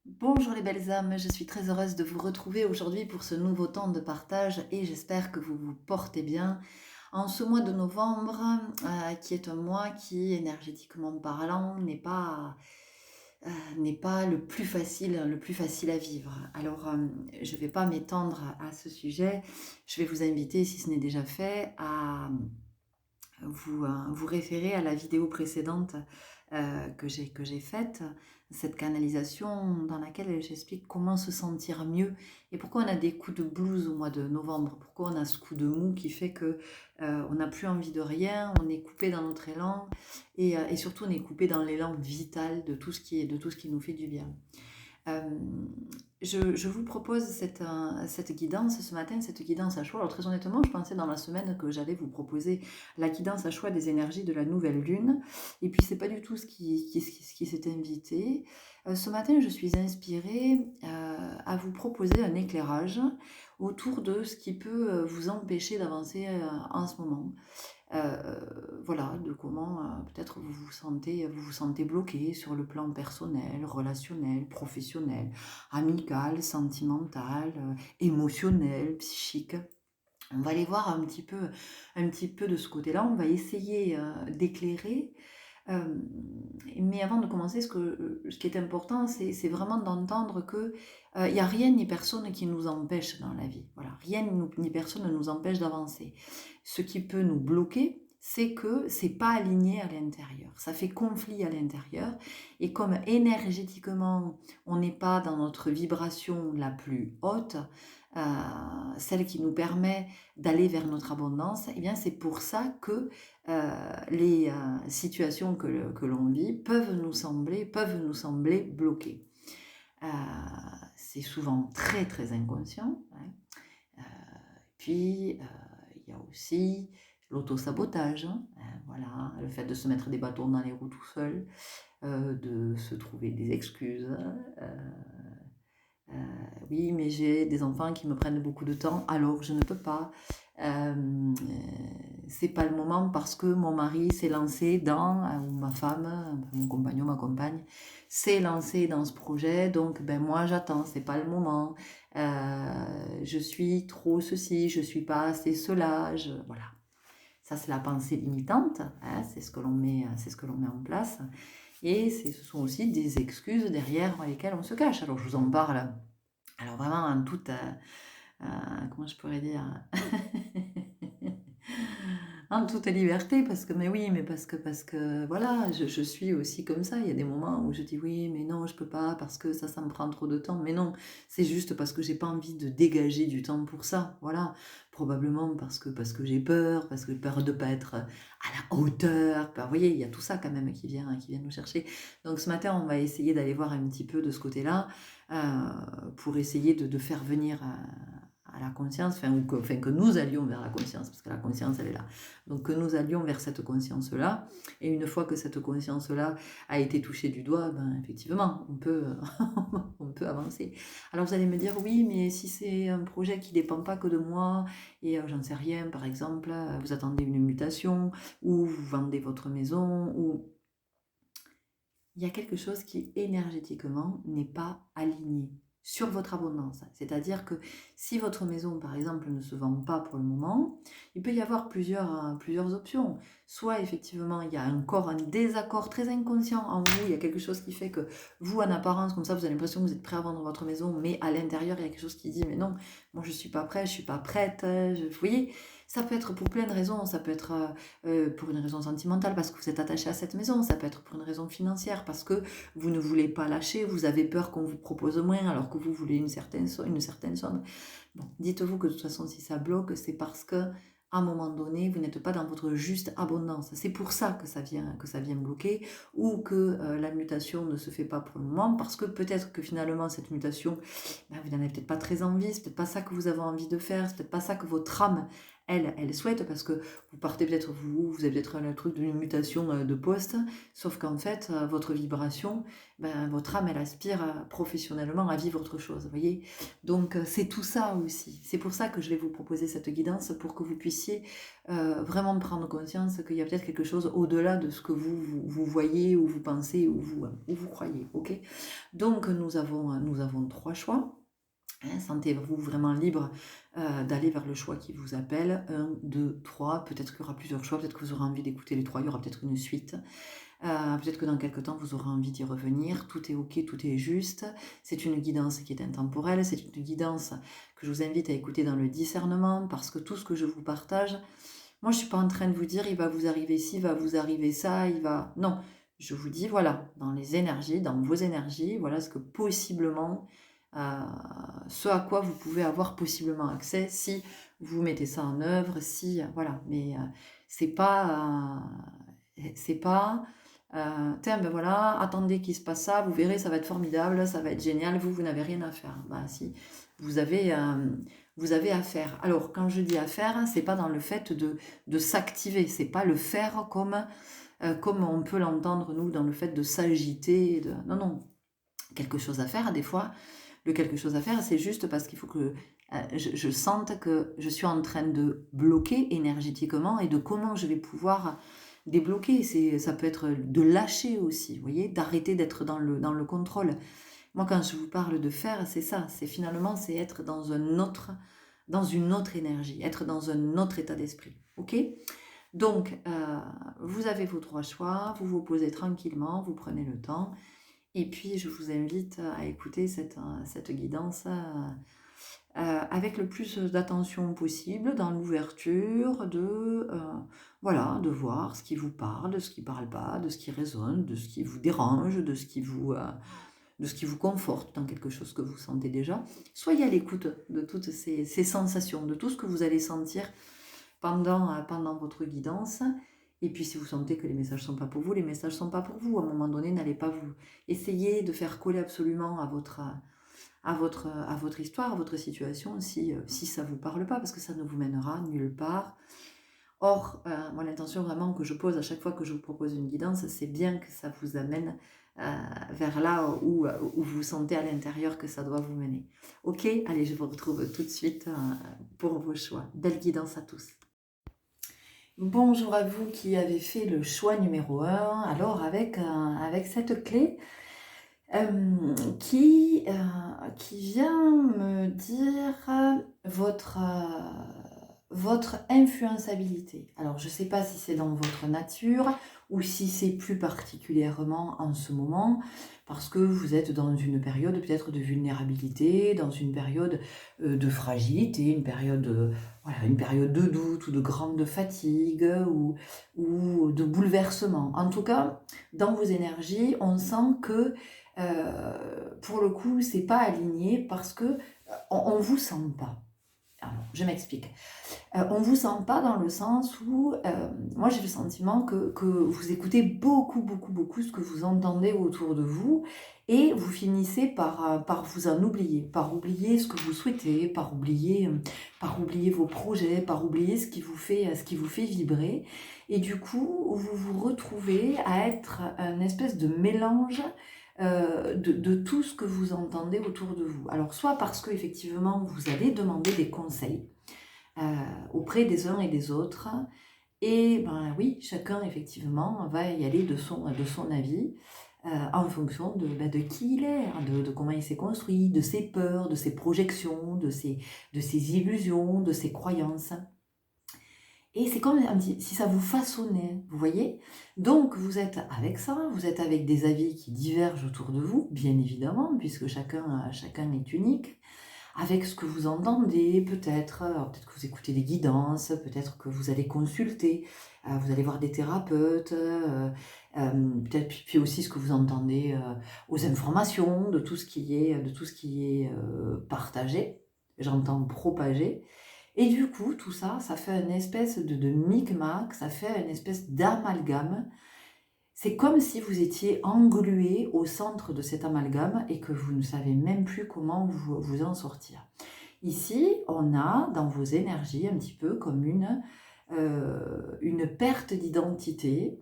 Bonjour les belles âmes, je suis très heureuse de vous retrouver aujourd'hui pour ce nouveau temps de partage et j'espère que vous vous portez bien. En ce mois de novembre, qui est un mois qui, énergétiquement parlant, n'est pas le plus facile à vivre. Alors, je ne vais pas m'étendre à ce sujet. Je vais vous inviter, si ce n'est déjà fait, à vous référer à la vidéo précédente que j'ai faite, cette canalisation dans laquelle j'explique comment se sentir mieux et pourquoi on a des coups de blues au mois de novembre, pourquoi on a ce coup de mou qui fait que on n'a plus envie de rien, on est coupé dans notre élan et surtout on est coupé dans l'élan vital de tout ce qui nous fait du bien. Euh, je vous propose cette guidance ce matin, cette guidance à choix. Alors très honnêtement, je pensais dans la semaine que j'allais vous proposer la guidance à choix des énergies de la nouvelle lune. Et puis c'est pas du tout ce qui s'est invité. Ce matin, je suis inspirée à vous proposer un éclairage autour de ce qui peut vous empêcher d'avancer en ce moment. Voilà, de comment peut-être vous vous sentez bloqué sur le plan personnel, relationnel, professionnel, amical, sentimental, émotionnel, psychique. On va aller voir un petit peu de ce côté-là. On va essayer d'éclairer. Euh, mais avant de commencer, ce qui est important, c'est vraiment d'entendre que il n'y a rien ni personne qui nous empêche dans la vie. Voilà, rien ni personne ne nous empêche d'avancer. Ce qui peut nous bloquer, c'est que c'est pas aligné à l'intérieur. Ça fait conflit à l'intérieur. Et comme énergétiquement, on n'est pas dans notre vibration la plus haute, euh, celle qui nous permet d'aller vers notre abondance, eh bien c'est pour ça que les situations que l'on vit peuvent nous sembler bloquées. Euh, c'est souvent très très inconscient. Hein. Euh, puis il y a aussi l'auto-sabotage, hein, voilà, le fait de se mettre des bâtons dans les roues tout seul, de se trouver des excuses. Euh, oui, mais j'ai des enfants qui me prennent beaucoup de temps, alors je ne peux pas. C'est pas le moment parce que mon mari s'est lancé ou ma femme, mon compagnon, ma compagne, s'est lancé dans ce projet, donc ben moi j'attends, c'est pas le moment. Je suis trop ceci, je suis pas assez cela, voilà. Ça c'est la pensée limitante, hein, c'est ce que l'on met en place. Et ce sont aussi des excuses derrière lesquelles on se cache. Alors je vous en parle. Alors vraiment en toute, comment je pourrais dire, en toute liberté, parce que, mais oui, mais parce que, voilà, je suis aussi comme ça. Il y a des moments où je dis oui, mais non, je peux pas, parce que ça me prend trop de temps. Mais non, c'est juste parce que j'ai pas envie de dégager du temps pour ça. Voilà, probablement parce que j'ai peur, parce que j'ai peur de pas être à la hauteur. Vous voyez, il y a tout ça quand même qui vient nous chercher. Donc ce matin, on va essayer d'aller voir un petit peu de ce côté-là pour essayer de faire venir à la conscience, enfin que nous allions vers la conscience, parce que la conscience, elle est là. Donc que nous allions vers cette conscience-là, et une fois que cette conscience-là a été touchée du doigt, ben effectivement, on peut avancer. Alors vous allez me dire, oui, mais si c'est un projet qui ne dépend pas que de moi, et j'en sais rien, par exemple, vous attendez une mutation, ou vous vendez votre maison, ou il y a quelque chose qui énergétiquement n'est pas aligné sur votre abondance. C'est-à-dire que si votre maison, par exemple, ne se vend pas pour le moment, il peut y avoir plusieurs options. Soit effectivement, il y a encore un désaccord très inconscient en vous, il y a quelque chose qui fait que vous, en apparence, comme ça, vous avez l'impression que vous êtes prêt à vendre votre maison, mais à l'intérieur, il y a quelque chose qui dit, mais non, moi je ne suis pas prêt, je ne suis pas prête. Vous voyez, ça peut être pour plein de raisons, ça peut être pour une raison sentimentale parce que vous êtes attaché à cette maison, ça peut être pour une raison financière parce que vous ne voulez pas lâcher, vous avez peur qu'on vous propose moins alors que vous voulez une certaine somme. Bon, dites-vous que de toute façon si ça bloque, c'est parce que à un moment donné, vous n'êtes pas dans votre juste abondance. C'est pour ça que ça vient bloquer ou que la mutation ne se fait pas pour le moment parce que peut-être que finalement cette mutation, ben, vous n'en avez peut-être pas très envie, c'est peut-être pas ça que vous avez envie de faire, c'est peut-être pas ça que votre âme elle souhaite, parce que vous partez peut-être, vous avez peut-être le truc d'une mutation de poste, sauf qu'en fait, votre vibration, ben, votre âme, elle aspire professionnellement à vivre autre chose, vous voyez. Donc, c'est tout ça aussi. C'est pour ça que je vais vous proposer cette guidance, pour que vous puissiez vraiment prendre conscience qu'il y a peut-être quelque chose au-delà de ce que vous voyez, ou vous pensez, ou vous croyez, ok? Donc, nous avons 3 choix. Hein, sentez-vous vraiment libre d'aller vers le choix qui vous appelle. 1, 2, 3, peut-être qu'il y aura plusieurs choix, peut-être que vous aurez envie d'écouter les 3, il y aura peut-être une suite. Peut-être que dans quelques temps, vous aurez envie d'y revenir. Tout est ok, tout est juste. C'est une guidance qui est intemporelle, c'est une guidance que je vous invite à écouter dans le discernement, parce que tout ce que je vous partage, moi je ne suis pas en train de vous dire il va vous arriver ci, il va vous arriver ça, il va... Non, je vous dis voilà, dans les énergies, dans vos énergies, voilà ce que possiblement, ce à quoi vous pouvez avoir possiblement accès si vous mettez ça en œuvre, si... Voilà, mais c'est pas... c'est pas... tiens, ben voilà, attendez qu'il se passe ça, vous verrez, ça va être formidable, ça va être génial, vous n'avez rien à faire. Ben si, vous avez, vous avez à faire. Alors, quand je dis à faire, c'est pas dans le fait de s'activer, c'est pas le faire comme on peut l'entendre, nous, dans le fait de s'agiter. Non, non, quelque chose à faire, des fois, le quelque chose à faire, c'est juste parce qu'il faut que je sente que je suis en train de bloquer énergétiquement, et de comment je vais pouvoir débloquer. Ça peut être de lâcher aussi, vous voyez, d'arrêter d'être dans le contrôle. Moi, quand je vous parle de faire, c'est ça, c'est finalement, c'est être dans une autre énergie, être dans un autre état d'esprit, ok? Donc, vous avez vos 3 choix, vous vous posez tranquillement, vous prenez le temps, et puis je vous invite à écouter cette guidance avec le plus d'attention possible, dans l'ouverture voilà, de voir ce qui vous parle, de ce qui ne parle pas, de ce qui résonne, de ce qui vous dérange, de ce qui vous conforte dans quelque chose que vous sentez déjà. Soyez à l'écoute de toutes ces sensations, de tout ce que vous allez sentir pendant votre guidance. Et puis si vous sentez que les messages ne sont pas pour vous, les messages ne sont pas pour vous. À un moment donné, n'allez pas vous essayer de faire coller absolument à votre histoire, à votre situation, si ça ne vous parle pas, parce que ça ne vous mènera nulle part. Or, moi, l'intention vraiment que je pose à chaque fois que je vous propose une guidance, c'est bien que ça vous amène vers là où vous sentez à l'intérieur que ça doit vous mener. Ok, allez, je vous retrouve tout de suite pour vos choix. Belle guidance à tous. Bonjour à vous qui avez fait le choix numéro 1. Alors, avec cette clé qui vient me dire votre influençabilité. Alors, je ne sais pas si c'est dans votre nature, ou si c'est plus particulièrement en ce moment, parce que vous êtes dans une période peut-être de vulnérabilité, dans une période de fragilité, voilà, une période de doute, ou de grande fatigue, ou de bouleversement. En tout cas, dans vos énergies, on sent que pour le coup, c'est pas aligné, parce que on vous sent pas. Alors, je m'explique. On vous sent pas dans le sens où, moi j'ai le sentiment que vous écoutez beaucoup, beaucoup, beaucoup ce que vous entendez autour de vous, et vous finissez par vous en oublier, par oublier ce que vous souhaitez, par oublier vos projets, par oublier ce qui vous fait vibrer, et du coup vous vous retrouvez à être un espèce de mélange de tout ce que vous entendez autour de vous. Alors, soit parce que effectivement vous allez demander des conseils auprès des uns et des autres, et ben oui, chacun effectivement va y aller de son avis, en fonction de qui il est, hein, de comment il s'est construit, de ses peurs, de ses projections, de ses illusions, de ses croyances. Et c'est comme si ça vous façonnait, vous voyez? Donc vous êtes avec ça, vous êtes avec des avis qui divergent autour de vous, bien évidemment, puisque chacun est unique, avec ce que vous entendez, peut-être que vous écoutez des guidances, peut-être que vous allez consulter, vous allez voir des thérapeutes, peut-être puis aussi ce que vous entendez aux informations, de tout ce qui est partagé, j'entends propagé. Et du coup, tout ça, ça fait une espèce de micmac, ça fait une espèce d'amalgame. C'est comme si vous étiez englué au centre de cet amalgame, et que vous ne savez même plus comment vous en sortir. Ici, on a dans vos énergies un petit peu comme une perte d'identité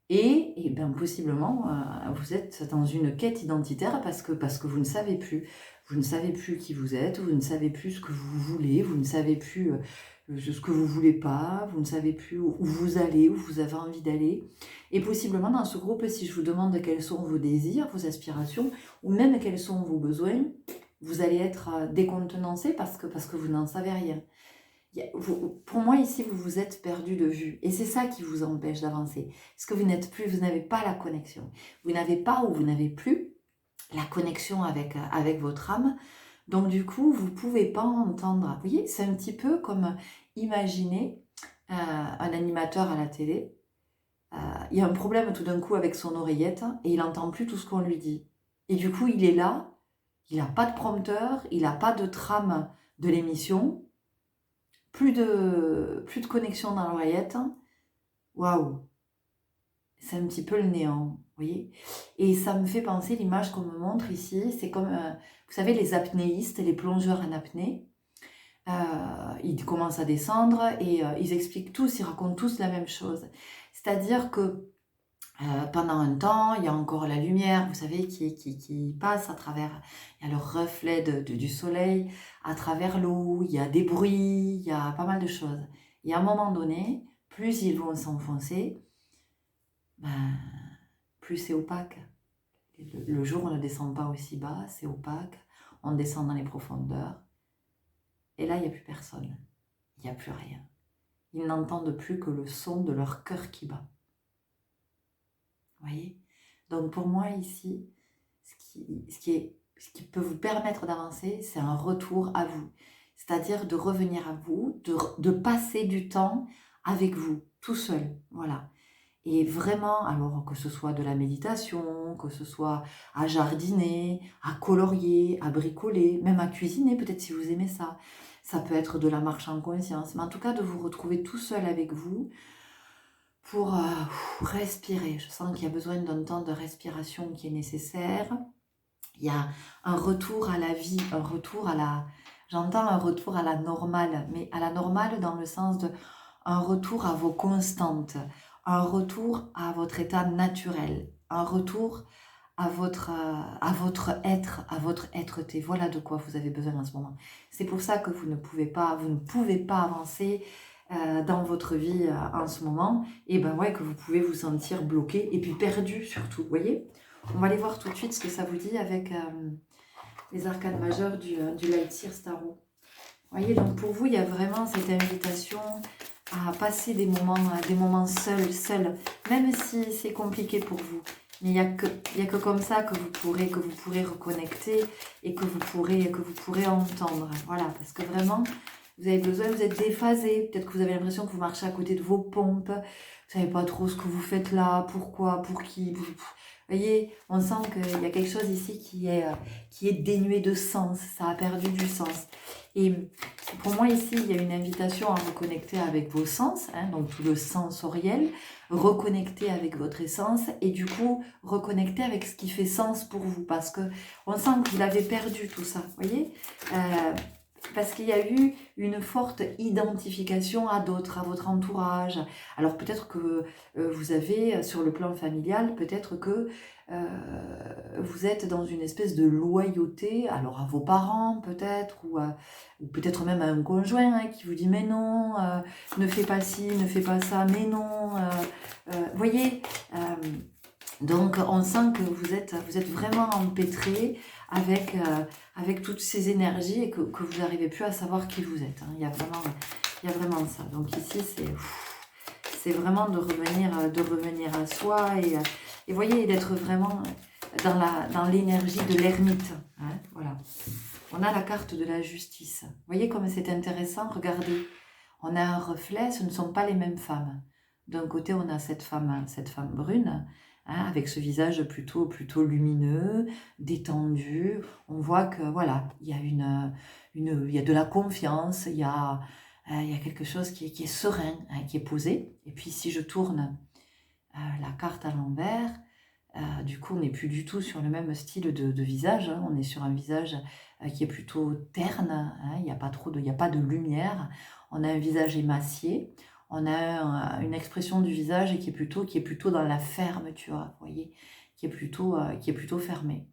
et bien possiblement vous êtes dans une quête identitaire parce que vous ne savez plus. Vous ne savez plus qui vous êtes, vous ne savez plus ce que vous voulez, vous ne savez plus ce que vous voulez pas, vous ne savez plus où vous allez, où vous avez envie d'aller. Et possiblement dans ce groupe, si je vous demande quels sont vos désirs, vos aspirations, ou même quels sont vos besoins, vous allez être décontenancé parce que vous n'en savez rien. Pour moi, ici, vous vous êtes perdu de vue. Et c'est ça qui vous empêche d'avancer. Parce que vous n'avez pas la connexion. Vous n'avez pas ou vous n'avez plus la connexion avec votre âme. Donc, du coup, vous ne pouvez pas entendre. Vous voyez, c'est un petit peu comme imaginer un animateur à la télé. Il y a un problème tout d'un coup avec son oreillette et il n'entend plus tout ce qu'on lui dit. Et du coup, il est là, il n'a pas de prompteur, il n'a pas de trame de l'émission. Plus de connexion dans l'oreillette. Waouh, c'est un petit peu le néant, vous voyez. Et ça me fait penser, l'image qu'on me montre ici, c'est comme, vous savez, les apnéistes, les plongeurs en apnée. Ils commencent à descendre et ils expliquent tous, ils racontent tous la même chose. C'est-à-dire que pendant un temps, il y a encore la lumière, vous savez, qui passe à travers, il y a le reflet du soleil, à travers l'eau, il y a des bruits, il y a pas mal de choses. Et à un moment donné, plus ils vont s'enfoncer, ben, plus c'est opaque. Le jour, on ne descend pas aussi bas, c'est opaque, on descend dans les profondeurs, et là, il n'y a plus personne, il n'y a plus rien. Ils n'entendent plus que le son de leur cœur qui bat. Vous voyez? Donc pour moi ici, ce qui peut vous permettre d'avancer, c'est un retour à vous. C'est-à-dire de revenir à vous, de passer du temps avec vous, tout seul. Voilà. Et vraiment, alors que ce soit de la méditation, que ce soit à jardiner, à colorier, à bricoler, même à cuisiner, peut-être si vous aimez ça. Ça peut être de la marche en conscience, mais en tout cas de vous retrouver tout seul avec vous, pour respirer. Je sens qu'il y a besoin d'un temps de respiration qui est nécessaire. Il y a un retour à la vie, un retour à la... J'entends un retour à la normale, mais à la normale dans le sens de un retour à vos constantes, un retour à votre état naturel, un retour à votre être, à votre être-té. Voilà de quoi vous avez besoin en ce moment. C'est pour ça que vous ne pouvez pas avancer dans votre vie en ce moment, et ben ouais, que vous pouvez vous sentir bloqué et puis perdu surtout, vous voyez. On va aller voir tout de suite ce que ça vous dit avec les arcanes majeures du Light Seers Tarot. Vous voyez, donc pour vous, il y a vraiment cette invitation à passer des moments seuls, même si c'est compliqué pour vous. Mais il n'y a que comme ça que vous pourrez reconnecter et que vous pourrez entendre. Voilà, parce que vraiment, vous avez besoin, vous êtes déphasé. Peut-être que vous avez l'impression que vous marchez à côté de vos pompes. Vous ne savez pas trop ce que vous faites là, pourquoi, pour qui. Vous voyez, on sent qu'il y a quelque chose ici qui est dénué de sens. Ça a perdu du sens. Et pour moi ici, il y a une invitation à reconnecter avec vos sens, hein, donc tout le sensoriel, reconnecter avec votre essence et du coup reconnecter avec ce qui fait sens pour vous, parce que on sent que vous l'avez perdu tout ça, vous voyez, parce qu'il y a eu une forte identification à d'autres, à votre entourage. Alors peut-être que vous avez, sur le plan familial, peut-être que vous êtes dans une espèce de loyauté, alors à vos parents peut-être, ou peut-être même à un conjoint hein, qui vous dit mais non, ne fais pas ci, ne fais pas ça, mais non. Voyez, donc on sent que vous êtes vraiment empêtré avec toutes ces énergies et que vous n'arrivez plus à savoir qui vous êtes. Hein. Il y a vraiment ça. Donc ici, c'est vraiment de revenir à soi et voyez, d'être vraiment dans l'énergie de l'ermite. Hein, voilà. On a la carte de la justice. Vous voyez comme c'est intéressant, regardez. On a un reflet, ce ne sont pas les mêmes femmes. D'un côté, on a cette femme brune, hein, avec ce visage plutôt lumineux, détendu. On voit que voilà, il y a il y a de la confiance, il y a quelque chose qui est serein, hein, qui est posé. Et puis si je tourne la carte à l'envers, Du coup, on n'est plus du tout sur le même style de visage, hein. On est sur un visage qui est plutôt terne, hein. Il n'y a pas trop de, il y a pas de lumière. On a un visage émacié. On a une expression du visage qui est plutôt dans la ferme, tu vois, vous voyez, qui est plutôt fermée.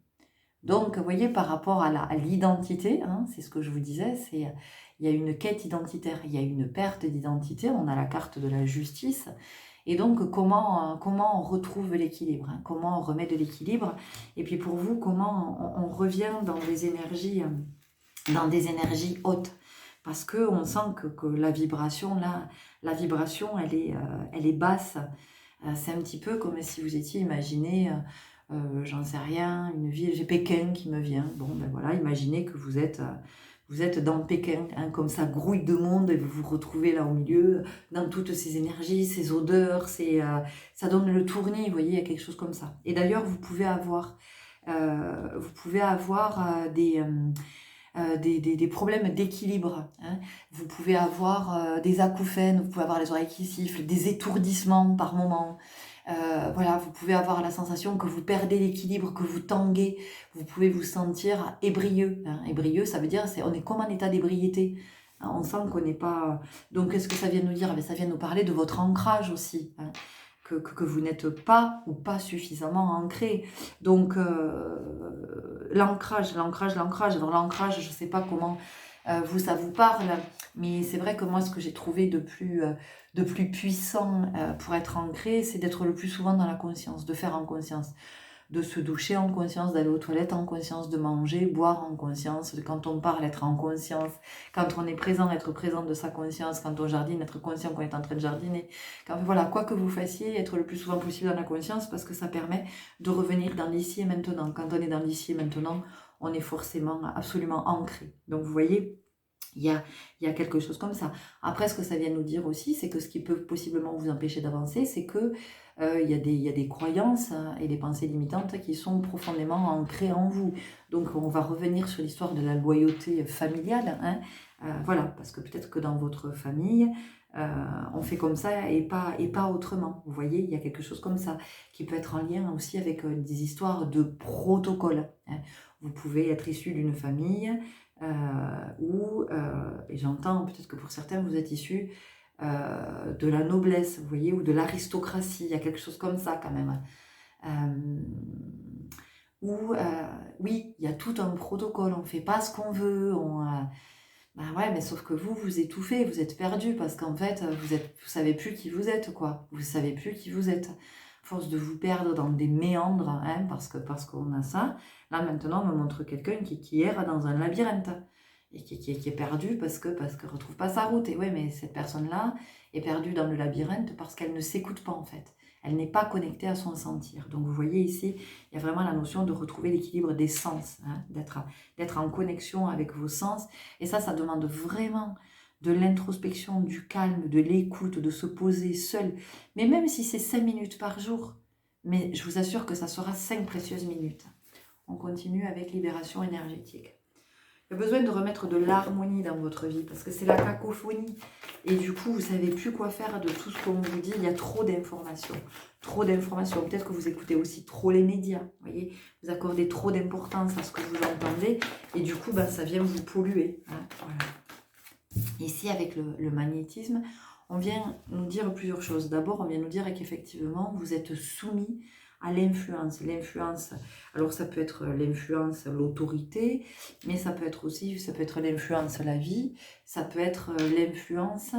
Donc, vous voyez, par rapport à l'identité, hein, c'est ce que je vous disais, il y a une quête identitaire, il y a une perte d'identité, on a la carte de la justice. Et donc, comment on retrouve l'équilibre, hein, comment on remet de l'équilibre. Et puis pour vous, comment on revient dans des énergies hautes. Parce qu'on sent que la vibration, là, la vibration, elle est basse. C'est un petit peu comme si vous étiez, imaginez, j'en sais rien, une ville, j'ai Pékin qui me vient. Bon, ben voilà, imaginez que vous êtes dans Pékin, hein, comme ça grouille de monde et vous vous retrouvez là au milieu, dans toutes ces énergies, ces odeurs, ça donne le tournis, vous voyez, il y a quelque chose comme ça. Et d'ailleurs, vous pouvez avoir des problèmes d'équilibre, hein. Vous pouvez avoir des acouphènes, vous pouvez avoir les oreilles qui sifflent, des étourdissements par moment. Voilà, vous pouvez avoir la sensation que vous perdez l'équilibre, que vous tanguez. Vous pouvez vous sentir ébrieux, hein. Ébrieux, ça veut dire on est comme en état d'ébriété. Hein, on sent qu'on n'est pas... Donc, qu'est-ce que ça vient nous dire? Eh bien, ça vient nous parler de votre ancrage aussi, hein, que vous n'êtes pas ou pas suffisamment ancré. Donc, l'ancrage. Alors, l'ancrage, je ne sais pas comment vous, ça vous parle, mais c'est vrai que moi, ce que j'ai trouvé de plus puissant pour être ancré, c'est d'être le plus souvent dans la conscience, de faire en conscience, de se doucher en conscience, d'aller aux toilettes en conscience, de manger, boire en conscience, de quand on parle, être en conscience, quand on est présent, être présent de sa conscience, quand on jardine, être conscient qu'on est en train de jardiner. Voilà, quoi que vous fassiez, être le plus souvent possible dans la conscience, parce que ça permet de revenir dans l'ici et maintenant. Quand on est dans l'ici et maintenant, on est forcément absolument ancré. Donc vous voyez, il y a quelque chose comme ça. Après, ce que ça vient nous dire aussi, c'est que ce qui peut possiblement vous empêcher d'avancer, c'est que il y a des croyances, hein, et des pensées limitantes qui sont profondément ancrées en vous. Donc, on va revenir sur l'histoire de la loyauté familiale, hein. Voilà, parce que peut-être que dans votre famille, on fait comme ça et pas autrement. Vous voyez, il y a quelque chose comme ça qui peut être en lien aussi avec des histoires de protocole, hein. Vous pouvez être issu d'une famille et j'entends peut-être que pour certains vous êtes issus de la noblesse, vous voyez, ou de l'aristocratie, il y a quelque chose comme ça quand même. Oui, il y a tout un protocole, on ne fait pas ce qu'on veut, bah ouais, mais sauf que vous étouffez, vous êtes perdu, parce qu'en fait, vous savez plus qui vous êtes, quoi. Vous savez plus qui vous êtes. Force de vous perdre dans des méandres, hein, parce qu'on a ça. Là, maintenant, on me montre quelqu'un qui erre dans un labyrinthe et qui est perdu parce que retrouve pas sa route. Et ouais, mais cette personne-là est perdue dans le labyrinthe parce qu'elle ne s'écoute pas, en fait. Elle n'est pas connectée à son sentir. Donc, vous voyez ici, il y a vraiment la notion de retrouver l'équilibre des sens, hein, d'être en connexion avec vos sens. Et ça demande vraiment de l'introspection, du calme, de l'écoute, de se poser seul. Mais même si c'est 5 minutes par jour, mais je vous assure que ça sera 5 précieuses minutes. On continue avec libération énergétique. Il y a besoin de remettre de l'harmonie dans votre vie parce que c'est la cacophonie. Et du coup, vous ne savez plus quoi faire de tout ce qu'on vous dit. Il y a trop d'informations. Trop d'informations. Peut-être que vous écoutez aussi trop les médias. Vous voyez, vous accordez trop d'importance à ce que vous entendez. Et du coup, ben, ça vient vous polluer, hein, voilà. Ici, avec le magnétisme, on vient nous dire plusieurs choses. D'abord, on vient nous dire qu'effectivement, vous êtes soumis à l'influence. L'influence, alors ça peut être l'influence, l'autorité, mais ça peut être aussi, l'influence, la vie, ça peut être l'influence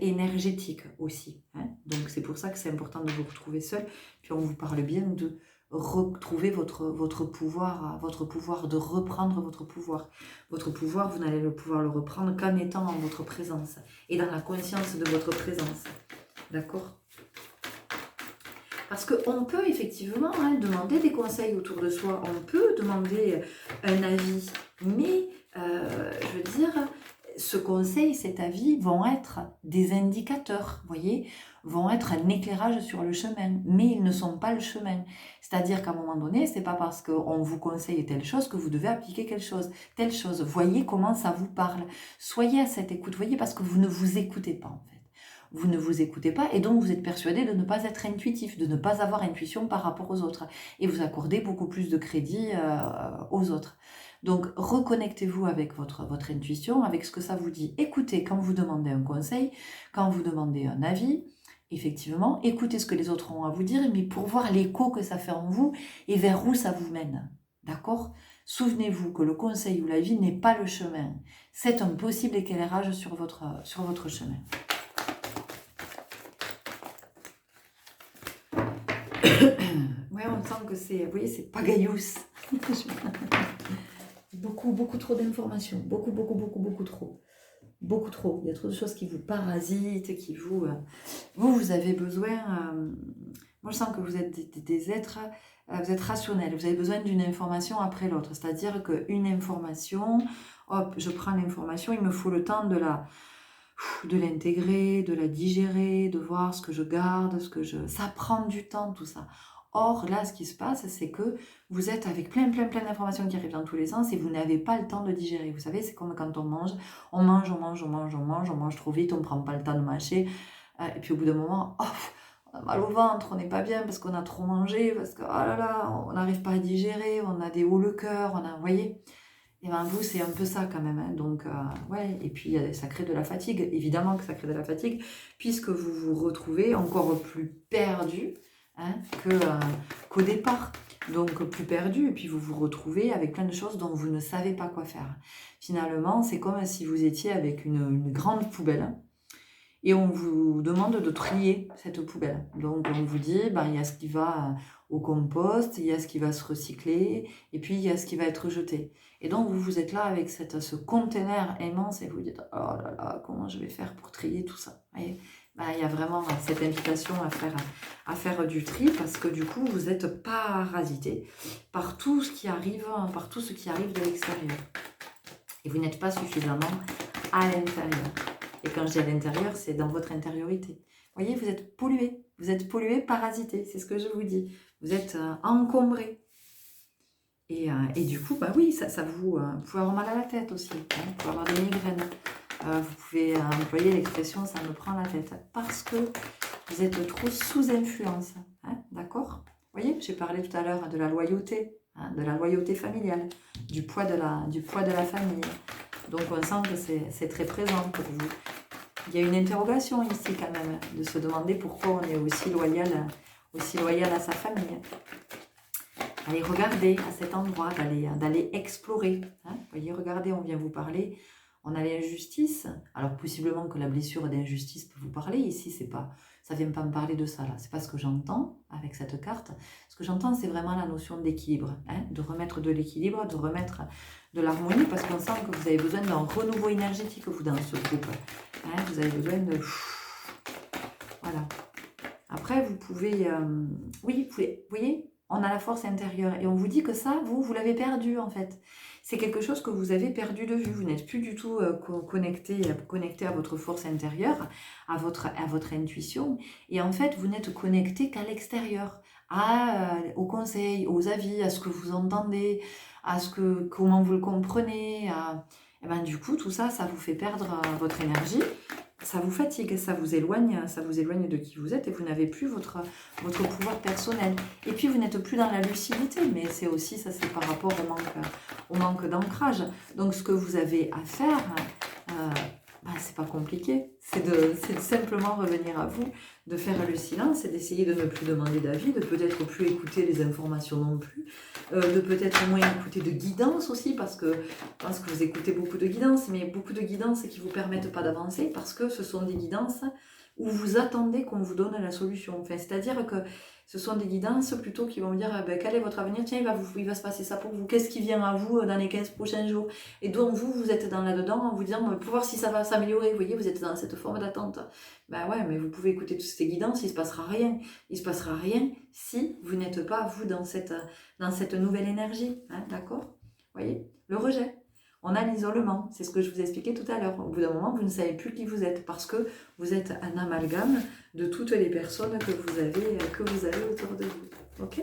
énergétique aussi, hein. Donc c'est pour ça que c'est important de vous retrouver seul. Puis on vous parle bien de retrouver votre pouvoir, de reprendre votre pouvoir. Votre pouvoir, vous n'allez pouvoir le reprendre qu'en étant en votre présence et dans la conscience de votre présence. D'accord ? Parce qu'on peut effectivement, hein, demander des conseils autour de soi, on peut demander un avis, mais je veux dire, ce conseil, cet avis vont être des indicateurs, vous voyez, vont être un éclairage sur le chemin, mais ils ne sont pas le chemin. C'est-à-dire qu'à un moment donné, c'est pas parce qu'on vous conseille telle chose que vous devez appliquer telle chose. Voyez comment ça vous parle. Soyez à cette écoute, voyez, parce que vous ne vous écoutez pas en fait. vous ne vous écoutez pas et donc vous êtes persuadé de ne pas être intuitif, de ne pas avoir intuition par rapport aux autres et vous accordez beaucoup plus de crédit aux autres. Donc reconnectez-vous avec votre intuition, avec ce que ça vous dit. Écoutez quand vous demandez un conseil, quand vous demandez un avis, effectivement, écoutez ce que les autres ont à vous dire, mais pour voir l'écho que ça fait en vous et vers où ça vous mène. D'accord ? Souvenez-vous que le conseil ou la vie n'est pas le chemin. C'est un possible éclairage sur votre chemin. Ouais, on sent que c'est, vous voyez, c'est pagayous. Beaucoup trop d'informations. Beaucoup trop. Beaucoup trop. Il y a trop de choses qui vous parasitent, qui vous... Vous avez besoin... moi, je sens que vous êtes des êtres... vous êtes rationnels. Vous avez besoin d'une information après l'autre. C'est-à-dire qu'une information... Hop, je prends l'information, il me faut le temps de l'intégrer, de la digérer, de voir ce que je garde, ça prend du temps tout ça. Or, là, ce qui se passe, c'est que vous êtes avec plein d'informations qui arrivent dans tous les sens et vous n'avez pas le temps de digérer. Vous savez, c'est comme quand on mange trop vite, on ne prend pas le temps de mâcher. Et puis au bout d'un moment, on a mal au ventre, on n'est pas bien parce qu'on a trop mangé, parce que, oh là là, on n'arrive pas à digérer, on a des hauts le cœur, vous voyez. Et bien vous, c'est un peu ça quand même. Hein. Donc, ouais, et puis ça crée de la fatigue. Évidemment que ça crée de la fatigue, puisque vous vous retrouvez encore plus perdu qu'au départ. Donc, plus perdu, et puis vous vous retrouvez avec plein de choses dont vous ne savez pas quoi faire. Finalement, c'est comme si vous étiez avec une grande poubelle, et on vous demande de trier cette poubelle. Donc, on vous dit, il y a ce qui va au compost, il y a ce qui va se recycler, et puis il y a ce qui va être jeté. Et donc, vous êtes là avec ce conteneur immense, et vous dites, oh là là, comment je vais faire pour trier tout ça ? Vous voyez ? Il y a vraiment cette invitation à faire du tri, parce que du coup, vous êtes parasité par tout ce qui arrive de l'extérieur. Et vous n'êtes pas suffisamment à l'intérieur. Et quand je dis à l'intérieur, c'est dans votre intériorité. Vous voyez, vous êtes pollué, parasité, c'est ce que je vous dis. Vous êtes encombré. Et du coup, oui, ça vous pouvez avoir mal à la tête aussi. Hein, vous pouvez avoir des migraines. Vous pouvez employer l'expression « ça me prend la tête » parce que vous êtes trop sous influence. Hein, d'accord ? Vous voyez, j'ai parlé tout à l'heure de la loyauté, de la loyauté familiale, du poids de la famille. Donc on sent que c'est très présent pour vous. Il y a une interrogation ici quand même, de se demander pourquoi on est aussi loyal à sa famille. Allez regarder à cet endroit, d'aller explorer. Hein. Vous voyez, regardez, on vient vous parler. On a l'injustice. Alors possiblement que la blessure d'injustice peut vous parler. Ici, ça vient pas me parler de ça là. C'est pas ce que j'entends avec cette carte. Ce que j'entends, c'est vraiment la notion d'équilibre, hein, de remettre de l'équilibre, de remettre de l'harmonie, parce qu'on sent que vous avez besoin d'un renouveau énergétique vous dans ce groupe. Hein, vous avez besoin de... Voilà. Après, vous pouvez... oui, vous voyez, on a la force intérieure et on vous dit que ça, vous l'avez perdu en fait. C'est quelque chose que vous avez perdu de vue. Vous n'êtes plus du tout connecté à votre force intérieure, à votre intuition. Et en fait, vous n'êtes connecté qu'à l'extérieur, aux conseils, aux avis, à ce que vous entendez, comment vous le comprenez. Et ben, du coup, tout ça, ça vous fait perdre votre énergie. Ça vous fatigue, ça vous éloigne de qui vous êtes et vous n'avez plus votre pouvoir personnel. Et puis vous n'êtes plus dans la lucidité, mais c'est aussi, ça c'est par rapport au manque d'ancrage. Donc ce que vous avez à faire, c'est pas compliqué, c'est de simplement revenir à vous, de faire le silence et d'essayer de ne plus demander d'avis, de peut-être plus écouter les informations non plus, de peut-être moins écouter de guidance aussi, parce que je pense que vous écoutez beaucoup de guidance, mais beaucoup de guidance qui ne vous permettent pas d'avancer, parce que ce sont des guidances où vous attendez qu'on vous donne la solution. Enfin, c'est-à-dire que ce sont des guidances plutôt qui vont vous dire quel est votre avenir, tiens, il va se passer ça pour vous, qu'est-ce qui vient à vous dans les 15 prochains jours. Et donc vous êtes dans là-dedans en vous disant pour voir si ça va s'améliorer. Vous voyez, vous êtes dans cette forme d'attente. Ouais, mais vous pouvez écouter toutes ces guidances, il ne se passera rien. Il ne se passera rien si vous n'êtes pas, vous, dans cette nouvelle énergie. Hein, d'accord ? Vous voyez ? Le rejet. On a l'isolement, c'est ce que je vous ai expliqué tout à l'heure. Au bout d'un moment, vous ne savez plus qui vous êtes parce que vous êtes un amalgame de toutes les personnes que vous avez autour de vous. Ok ?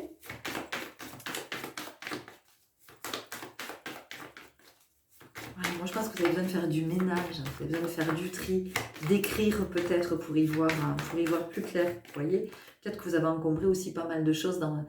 Voilà. Moi, je pense que vous avez besoin de faire du ménage, vous avez besoin de faire du tri, d'écrire peut-être pour y voir plus clair, vous voyez. Peut-être que vous avez encombré aussi pas mal de choses dans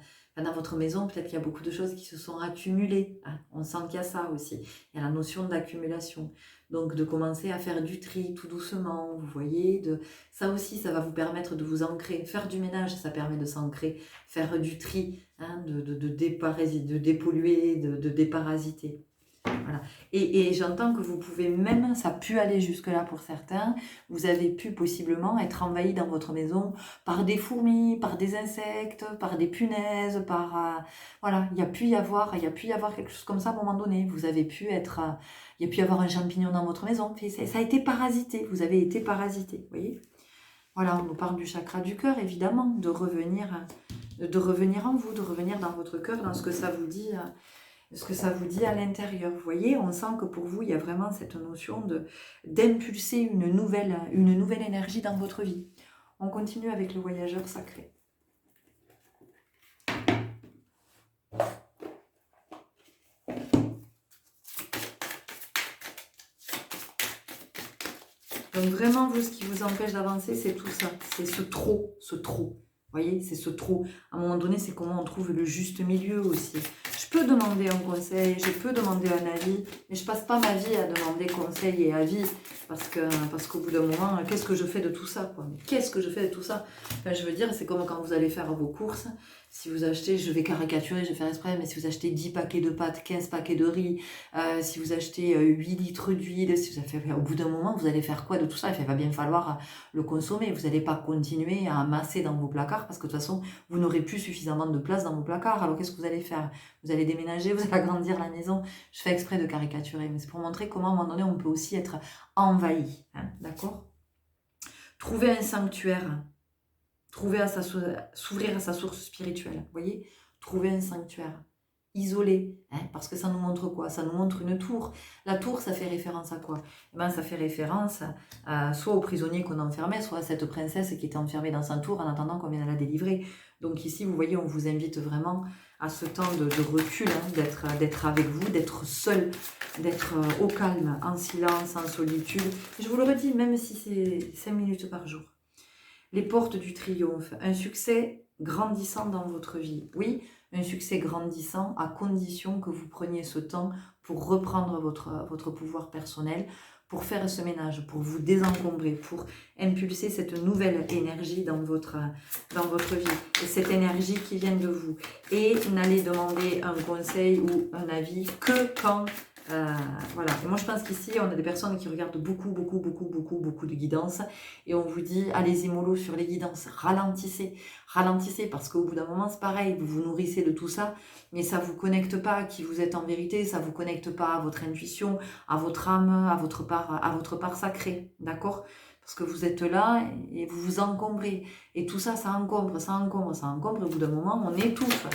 votre maison, peut-être qu'il y a beaucoup de choses qui se sont accumulées. Hein. On sent qu'il y a ça aussi, il y a la notion d'accumulation. Donc, de commencer à faire du tri tout doucement, vous voyez. Ça aussi, ça va vous permettre de vous ancrer. Faire du ménage, ça permet de s'ancrer. Faire du tri, hein, de dépolluer, de déparasiter. Voilà. Et j'entends que vous pouvez même, ça a pu aller jusque-là pour certains, vous avez pu possiblement être envahi dans votre maison par des fourmis, par des insectes, par des punaises, voilà, il y a pu y avoir quelque chose comme ça à un moment donné. Vous avez pu être, il y a pu y avoir un champignon dans votre maison. Ça a été parasité, vous avez été parasité, vous voyez. Voilà, on nous parle du chakra du cœur, évidemment, de revenir en vous, de revenir dans votre cœur, dans ce que ça vous dit. Ce que ça vous dit à l'intérieur. Vous voyez, on sent que pour vous, il y a vraiment cette notion d'impulser une nouvelle énergie dans votre vie. On continue avec le voyageur sacré. Donc vraiment, vous, ce qui vous empêche d'avancer, c'est tout ça. C'est ce trop, ce trop. Vous voyez, c'est ce trop. À un moment donné, c'est comment on trouve le juste milieu aussi. Je peux demander un conseil, je peux demander un avis, mais je passe pas ma vie à demander conseil et avis, parce qu'au bout d'un moment, qu'est-ce que je fais de tout ça, quoi? Qu'est-ce que je fais de tout ça? Enfin, je veux dire, c'est comme quand vous allez faire vos courses. Si vous achetez, je vais caricaturer, je vais faire exprès, mais si vous achetez 10 paquets de pâtes, 15 paquets de riz, si vous achetez 8 litres d'huile, si vous avez, au bout d'un moment, vous allez faire quoi de tout ça? Il va bien falloir le consommer. Vous n'allez pas continuer à amasser dans vos placards, parce que de toute façon, vous n'aurez plus suffisamment de place dans vos placards. Alors, qu'est-ce que vous allez faire? Vous allez déménager, vous allez agrandir la maison. Je fais exprès de caricaturer, mais c'est pour montrer comment, à un moment donné, on peut aussi être envahi. Hein, d'accord? Trouver un sanctuaire. S'ouvrir à sa source spirituelle. Vous voyez? Trouver un sanctuaire. Isolé. Hein, parce que ça nous montre quoi? Ça nous montre une tour. La tour, ça fait référence à quoi? Eh ben, ça fait référence soit aux prisonniers qu'on enfermait, soit à cette princesse qui était enfermée dans sa tour en attendant qu'on vienne la délivrer. Donc ici, vous voyez, on vous invite vraiment à ce temps de recul, hein, d'être avec vous, d'être seul, d'être au calme, en silence, en solitude. Et je vous le redis, même si c'est 5 minutes par jour. Les portes du triomphe, un succès grandissant dans votre vie. Oui, un succès grandissant à condition que vous preniez ce temps pour reprendre votre pouvoir personnel, pour faire ce ménage, pour vous désencombrer, pour impulser cette nouvelle énergie dans votre vie. Et cette énergie qui vient de vous. Et n'allez demander un conseil ou un avis que quand... voilà. Et moi, je pense qu'ici, on a des personnes qui regardent beaucoup de guidance. Et on vous dit, allez-y mollo sur les guidances, ralentissez, parce qu'au bout d'un moment, c'est pareil, vous vous nourrissez de tout ça, mais ça ne vous connecte pas à qui vous êtes en vérité, ça ne vous connecte pas à votre intuition, à votre âme, à votre part sacrée, d'accord? Parce que vous êtes là et vous vous encombrez. Et tout ça, ça encombre, et au bout d'un moment, on étouffe.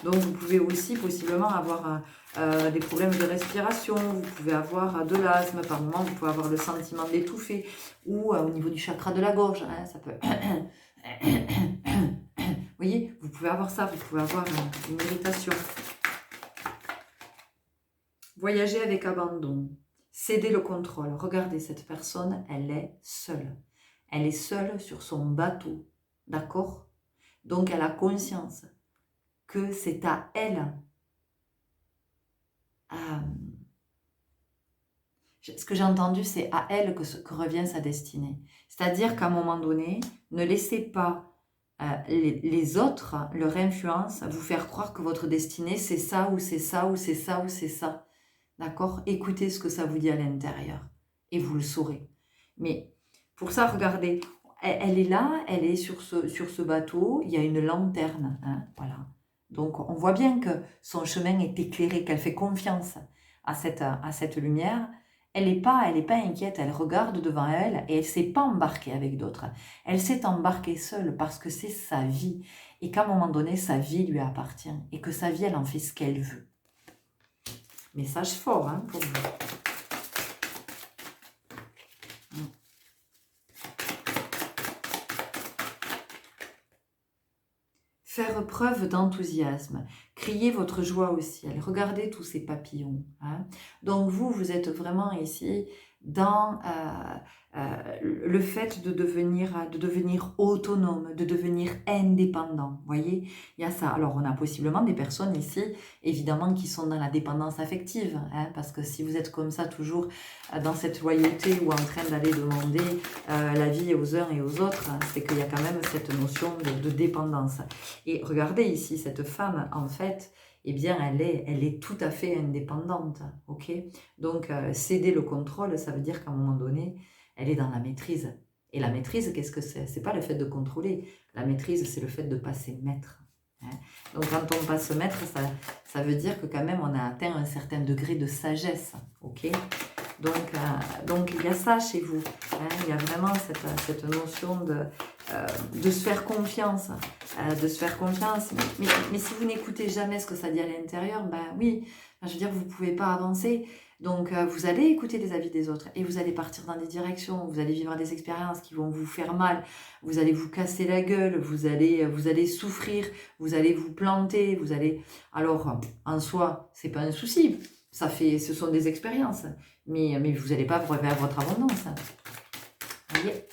Donc, vous pouvez aussi possiblement avoir des problèmes de respiration, vous pouvez avoir de l'asthme, par moment, vous pouvez avoir le sentiment d'étouffer, ou au niveau du chakra de la gorge, hein, ça peut... Vous voyez, vous pouvez avoir ça, vous pouvez avoir une irritation. Voyager avec abandon, céder le contrôle. Regardez, cette personne, elle est seule. Elle est seule sur son bateau, d'accord? Donc, elle a conscience que c'est à elle. Ce que j'ai entendu, c'est à elle que revient sa destinée. C'est-à-dire qu'à un moment donné, ne laissez pas les autres, leur influence, vous faire croire que votre destinée, c'est ça, ou c'est ça, ou c'est ça, ou c'est ça. D'accord? Écoutez ce que ça vous dit à l'intérieur. Et vous le saurez. Mais pour ça, regardez, elle est là, elle est sur ce bateau, il y a une lanterne. Hein, voilà. Donc, on voit bien que son chemin est éclairé, qu'elle fait confiance à cette lumière. Elle n'est pas inquiète, elle regarde devant elle et elle ne s'est pas embarquée avec d'autres. Elle s'est embarquée seule parce que c'est sa vie et qu'à un moment donné, sa vie lui appartient et que sa vie, elle en fait ce qu'elle veut. Message fort, hein, pour vous. Faire preuve d'enthousiasme, Criez votre joie au ciel. Regardez tous ces papillons. Hein. Donc vous êtes vraiment ici dans le fait de devenir autonome, de devenir indépendant. Vous voyez, il y a ça. Alors, on a possiblement des personnes ici, évidemment, qui sont dans la dépendance affective. Hein, parce que si vous êtes comme ça, toujours dans cette loyauté ou en train d'aller demander la vie aux uns et aux autres, hein, c'est qu'il y a quand même cette notion de dépendance. Et regardez ici, cette femme, en fait, eh bien, elle est tout à fait indépendante, ok? Donc, céder le contrôle, ça veut dire qu'à un moment donné, elle est dans la maîtrise. Et la maîtrise, qu'est-ce que c'est? C'est pas le fait de contrôler. La maîtrise, c'est le fait de passer maître. Hein. Donc, quand on passe maître, ça veut dire que quand même, on a atteint un certain degré de sagesse, ok? Donc, il y a ça chez vous. Hein. Il y a vraiment cette notion de se faire confiance. De se faire confiance. Mais si vous n'écoutez jamais ce que ça dit à l'intérieur, ben oui, je veux dire, vous ne pouvez pas avancer. Donc, vous allez écouter les avis des autres et vous allez partir dans des directions, vous allez vivre des expériences qui vont vous faire mal, vous allez vous casser la gueule, vous allez souffrir, vous allez vous planter, vous allez... Alors, en soi, c'est pas un souci, ce sont des expériences, mais vous n'allez pas vers votre abondance. Vous voyez ?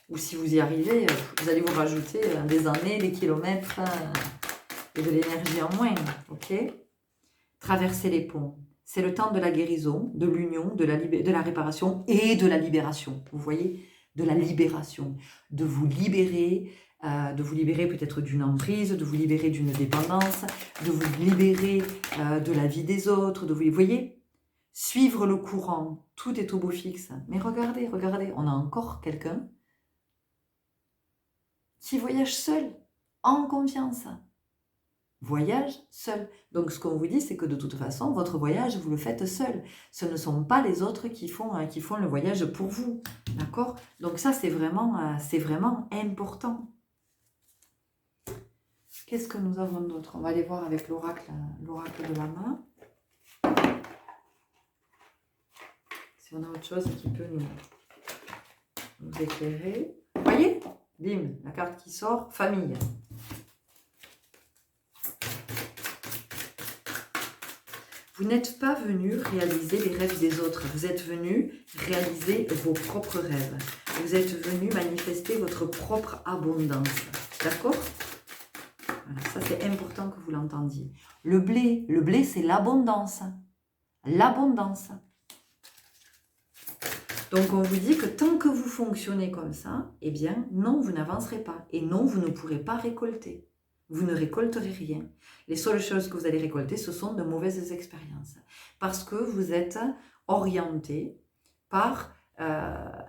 Ou si vous y arrivez, vous allez vous rajouter des années, des kilomètres et de l'énergie en moins, ok ? Traverser les ponts. C'est le temps de la guérison, de l'union, de la réparation et de la libération. Vous voyez, de la libération. De vous libérer peut-être d'une emprise, de vous libérer d'une dépendance, de vous libérer de la vie des autres. Vous voyez, suivre le courant. Tout est au beau fixe. Mais regardez, on a encore quelqu'un qui voyage seul, en confiance. Voyage seul. Donc ce qu'on vous dit, c'est que de toute façon, votre voyage, vous le faites seul. Ce ne sont pas les autres qui font le voyage pour vous. D'accord? Donc ça, c'est vraiment important. Qu'est-ce que nous avons d'autre? On va aller voir avec l'oracle de la main. Si on a autre chose qui peut nous éclairer. Vous voyez? Bim, la carte qui sort, famille. Vous n'êtes pas venu réaliser les rêves des autres. Vous êtes venu réaliser vos propres rêves. Vous êtes venu manifester votre propre abondance. D'accord? Voilà, ça c'est important que vous l'entendiez. Le blé c'est l'abondance. L'abondance. Donc on vous dit que tant que vous fonctionnez comme ça, eh bien non, vous n'avancerez pas. Et non, vous ne pourrez pas récolter. Vous ne récolterez rien. Les seules choses que vous allez récolter, ce sont de mauvaises expériences. Parce que vous êtes orienté par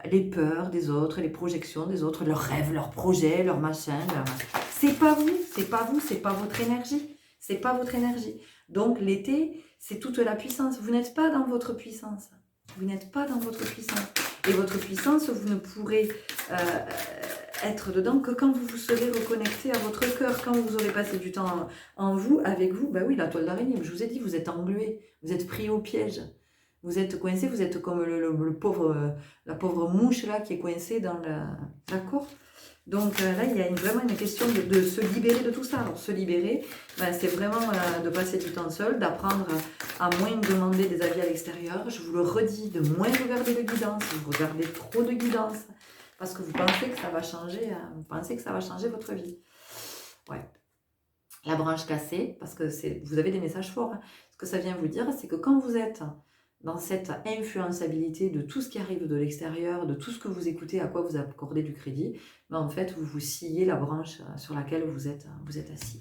les peurs des autres, les projections des autres, leurs rêves, leurs projets, leurs machins. C'est pas vous, c'est pas votre énergie. C'est pas votre énergie. Donc l'été, c'est toute la puissance. Vous n'êtes pas dans votre puissance. Vous n'êtes pas dans votre puissance. Et votre puissance, vous ne pourrez être dedans que quand vous vous serez reconnecté à votre cœur, quand vous aurez passé du temps en vous, avec vous. Ben oui, la toile d'araignée, je vous ai dit, vous êtes englué, vous êtes pris au piège. Vous êtes coincé, vous êtes comme la pauvre mouche là qui est coincée dans le... D'accord ? Donc là, il y a vraiment une question de se libérer de tout ça. Alors se libérer, ben, c'est vraiment de passer du temps seul, d'apprendre à moins demander des avis à l'extérieur. Je vous le redis, de moins regarder de guidance. Vous regardez trop de guidance parce que vous pensez que ça va changer, votre vie. Ouais. La branche cassée, parce que vous avez des messages forts. Hein. Ce que ça vient vous dire, c'est que quand vous êtes dans cette influençabilité de tout ce qui arrive de l'extérieur, de tout ce que vous écoutez, à quoi vous accordez du crédit, ben en fait, vous sciez la branche sur laquelle vous êtes assis.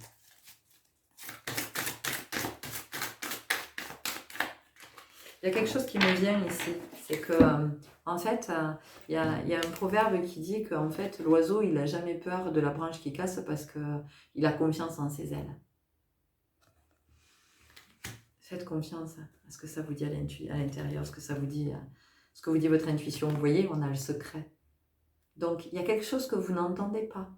Il y a quelque chose qui me vient ici, c'est que, en fait, il y a un proverbe qui dit qu'en fait, l'oiseau, il n'a jamais peur de la branche qui casse parce qu'il a confiance en ses ailes. Faites confiance à ce que ça vous dit à l'intérieur, ce que vous dit votre intuition. Vous voyez, on a le secret. Donc, il y a quelque chose que vous n'entendez pas.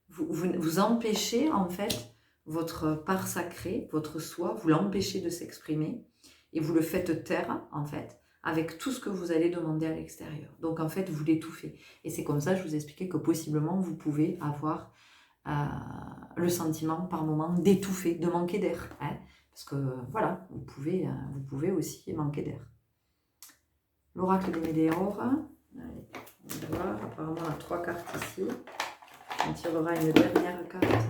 Vous empêchez, en fait, votre part sacrée, votre soi, vous l'empêchez de s'exprimer et vous le faites taire, en fait, avec tout ce que vous allez demander à l'extérieur. Donc, en fait, vous l'étouffez. Et c'est comme ça, je vous expliquais que possiblement, vous pouvez avoir le sentiment par moment d'étouffer, de manquer d'air. Hein, parce que voilà, vous pouvez aussi manquer d'air. L'oracle des Médéores. Allez, on va voir. Apparemment, on a 3 cartes ici. On tirera une dernière carte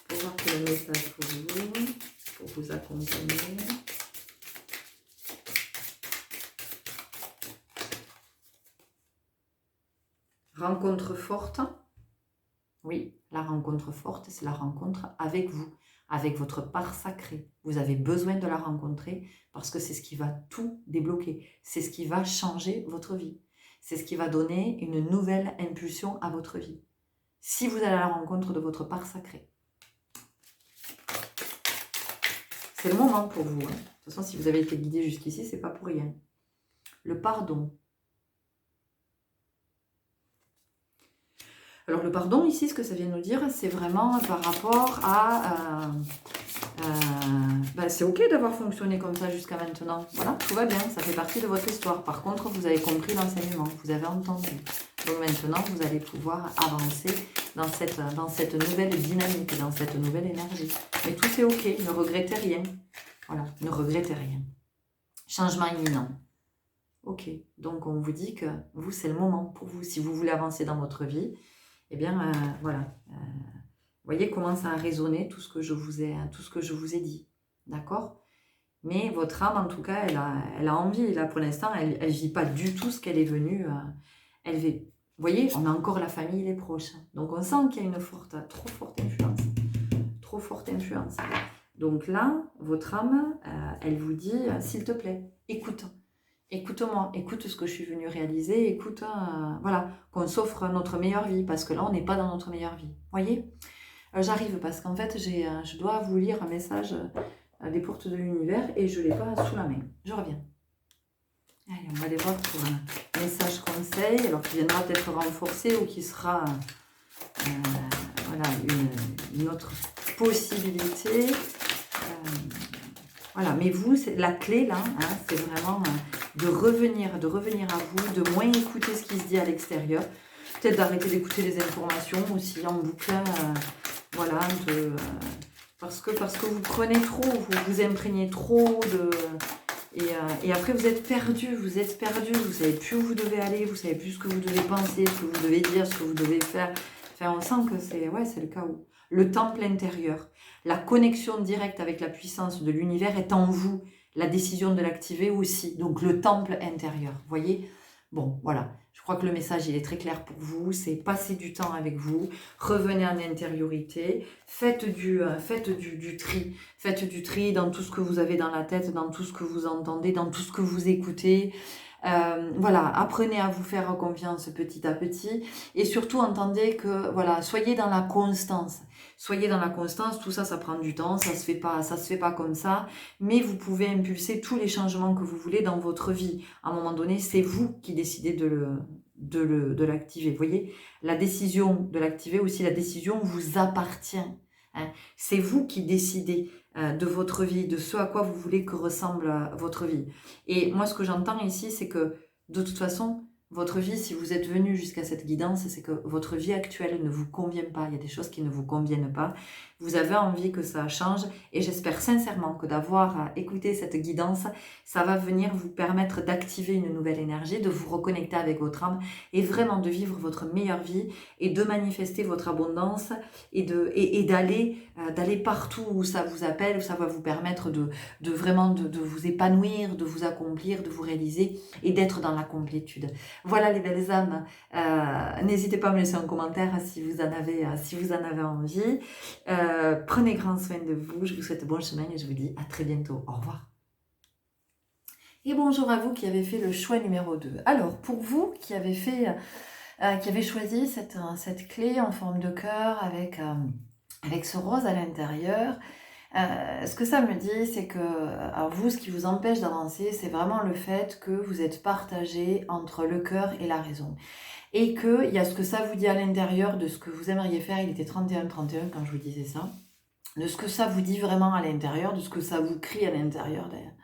pour voir quel est le message pour vous accompagner. Rencontre forte. Oui, la rencontre forte, c'est la rencontre avec vous, avec votre part sacrée. Vous avez besoin de la rencontrer parce que c'est ce qui va tout débloquer. C'est ce qui va changer votre vie. C'est ce qui va donner une nouvelle impulsion à votre vie. Si vous allez à la rencontre de votre part sacrée. C'est le moment pour vous. Hein. De toute façon, si vous avez été guidé jusqu'ici, c'est pas pour rien. Le pardon. Alors le pardon, ici, ce que ça vient nous dire, c'est vraiment par rapport à... c'est ok d'avoir fonctionné comme ça jusqu'à maintenant. Voilà, tout va bien, ça fait partie de votre histoire. Par contre, vous avez compris l'enseignement, vous avez entendu. Donc maintenant, vous allez pouvoir avancer dans cette nouvelle dynamique, dans cette nouvelle énergie. Mais tout est ok, ne regrettez rien. Voilà, ne regrettez rien. Changement imminent. Ok, donc on vous dit que vous, c'est le moment pour vous. Si vous voulez avancer dans votre vie, eh bien, voilà. Voyez comment ça a résonné, tout ce que je vous ai dit. D'accord? Mais votre âme, en tout cas, elle a envie. Là, pour l'instant, elle ne vit pas du tout ce qu'elle est venue. Elle vit. Vous voyez, on a encore la famille, les proches. Donc, on sent qu'il y a une trop forte influence. Trop forte influence. Donc là, votre âme, elle vous dit, s'il te plaît, écoute. Écoute-moi, écoute ce que je suis venue réaliser, écoute, voilà, qu'on s'offre notre meilleure vie, parce que là, on n'est pas dans notre meilleure vie. Voyez, j'arrive parce qu'en fait, je dois vous lire un message des portes de l'univers et je ne l'ai pas sous la main. Je reviens. Allez, on va aller voir pour un message conseil, alors qui viendra peut-être renforcer ou qui sera voilà, une autre possibilité. Voilà, mais vous, la clé là, hein, c'est vraiment de revenir à vous, de moins écouter ce qui se dit à l'extérieur, peut-être d'arrêter d'écouter les informations aussi en boucle, voilà, parce que vous prenez trop, vous vous imprégnez trop et après vous êtes perdu, vous savez plus où vous devez aller, vous savez plus ce que vous devez penser, ce que vous devez dire, ce que vous devez faire. Enfin, on sent que c'est le chaos. Le temple intérieur, la connexion directe avec la puissance de l'univers est en vous. La décision de l'activer aussi. Donc le temple intérieur, vous voyez? Bon, voilà. Je crois que le message, il est très clair pour vous. C'est passer du temps avec vous. Revenez en intériorité. Faites du tri. Faites du tri dans tout ce que vous avez dans la tête, dans tout ce que vous entendez, dans tout ce que vous écoutez. Voilà, apprenez à vous faire confiance petit à petit et surtout entendez que, voilà, soyez dans la constance. Soyez dans la constance, tout ça, ça prend du temps, ça se fait pas comme ça, mais vous pouvez impulser tous les changements que vous voulez dans votre vie. À un moment donné, c'est vous qui décidez de l'activer. Vous voyez, la décision de l'activer aussi, la décision vous appartient. Hein. C'est vous qui décidez de votre vie, de ce à quoi vous voulez que ressemble votre vie. Et moi, ce que j'entends ici, c'est que de toute façon, votre vie, si vous êtes venu jusqu'à cette guidance, c'est que votre vie actuelle ne vous convient pas. Il y a des choses qui ne vous conviennent pas. Vous avez envie que ça change et j'espère sincèrement que d'avoir écouté cette guidance, ça va venir vous permettre d'activer une nouvelle énergie, de vous reconnecter avec votre âme et vraiment de vivre votre meilleure vie et de manifester votre abondance et d'aller partout où ça vous appelle, où ça va vous permettre de vraiment de vous épanouir, de vous accomplir, de vous réaliser et d'être dans la complétude. Voilà les belles âmes, n'hésitez pas à me laisser un commentaire si vous en avez envie. Prenez grand soin de vous, je vous souhaite bon chemin et je vous dis à très bientôt. Au revoir. Et bonjour à vous qui avez fait le choix numéro 2. Alors, pour vous qui avez choisi cette clé en forme de cœur avec ce rose à l'intérieur, ce que ça me dit, c'est que alors vous, ce qui vous empêche d'avancer, c'est vraiment le fait que vous êtes partagé entre le cœur et la raison. Et qu'il y a ce que ça vous dit à l'intérieur de ce que vous aimeriez faire. Il était 31-31 quand je vous disais ça. De ce que ça vous dit vraiment à l'intérieur, de ce que ça vous crie à l'intérieur d'ailleurs,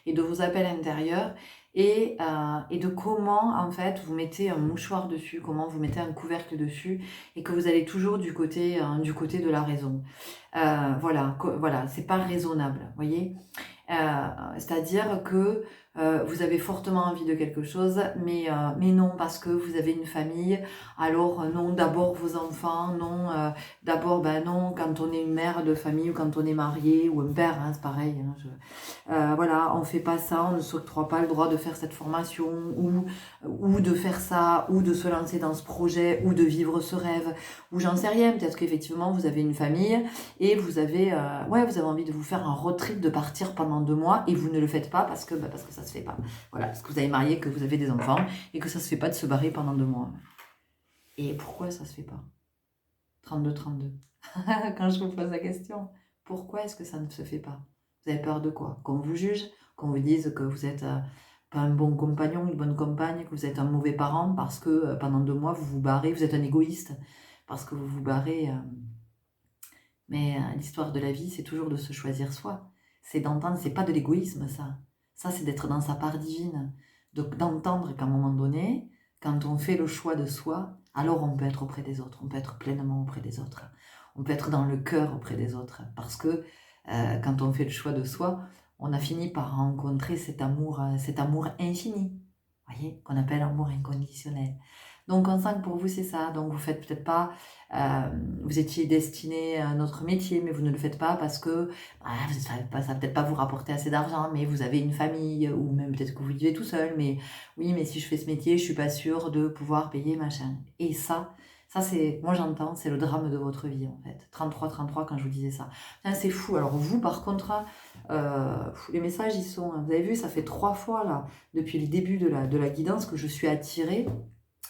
et de vos appels intérieurs. et de comment, en fait, vous mettez un mouchoir dessus, comment vous mettez un couvercle dessus, et que vous allez toujours du côté de la raison. Voilà, c'est pas raisonnable, voyez? C'est-à-dire que vous avez fortement envie de quelque chose, mais non, parce que vous avez une famille, alors non, d'abord vos enfants, non, d'abord, ben non, quand on est une mère de famille ou quand on est marié, ou un père, hein, c'est pareil, hein, voilà, on fait pas ça, on ne s'octroie pas le droit de faire cette formation, ou de faire ça, ou de se lancer dans ce projet, ou de vivre ce rêve, ou j'en sais rien, peut-être qu'effectivement vous avez une famille, et vous avez, vous avez envie de vous faire un road trip, de partir pendant 2 mois, et vous ne le faites pas parce que ça se fait pas. Voilà, parce que vous avez marié, que vous avez des enfants, et que ça se fait pas de se barrer pendant 2 mois. Et pourquoi ça se fait pas? 32-32. Quand je vous pose la question, pourquoi est-ce que ça ne se fait pas? Vous avez peur de quoi? Qu'on vous juge? Qu'on vous dise que vous êtes pas un bon compagnon, une bonne compagne, que vous êtes un mauvais parent parce que pendant 2 mois vous vous barrez, vous êtes un égoïste parce que vous vous barrez. Mais l'histoire de la vie, c'est toujours de se choisir soi. C'est d'entendre, c'est pas de l'égoïsme, ça. Ça, c'est d'être dans sa part divine. Donc d'entendre qu'à un moment donné, quand on fait le choix de soi, alors on peut être auprès des autres, on peut être pleinement auprès des autres. On peut être dans le cœur auprès des autres. Parce que quand on fait le choix de soi, on a fini par rencontrer cet amour infini, voyez, qu'on appelle amour inconditionnel. Donc on sent que pour vous c'est ça, donc vous faites peut-être pas, vous étiez destiné à un autre métier, mais vous ne le faites pas parce que ça va peut-être pas vous rapporter assez d'argent, mais vous avez une famille, ou même peut-être que vous vivez tout seul, mais oui, mais si je fais ce métier, je suis pas sûre de pouvoir payer machin. Et ça c'est, moi j'entends, c'est le drame de votre vie en fait. 33 quand je vous disais ça. C'est fou. Alors vous par contre, les messages ils sont, vous avez vu, ça fait 3 fois là, depuis le début de la guidance, que je suis attirée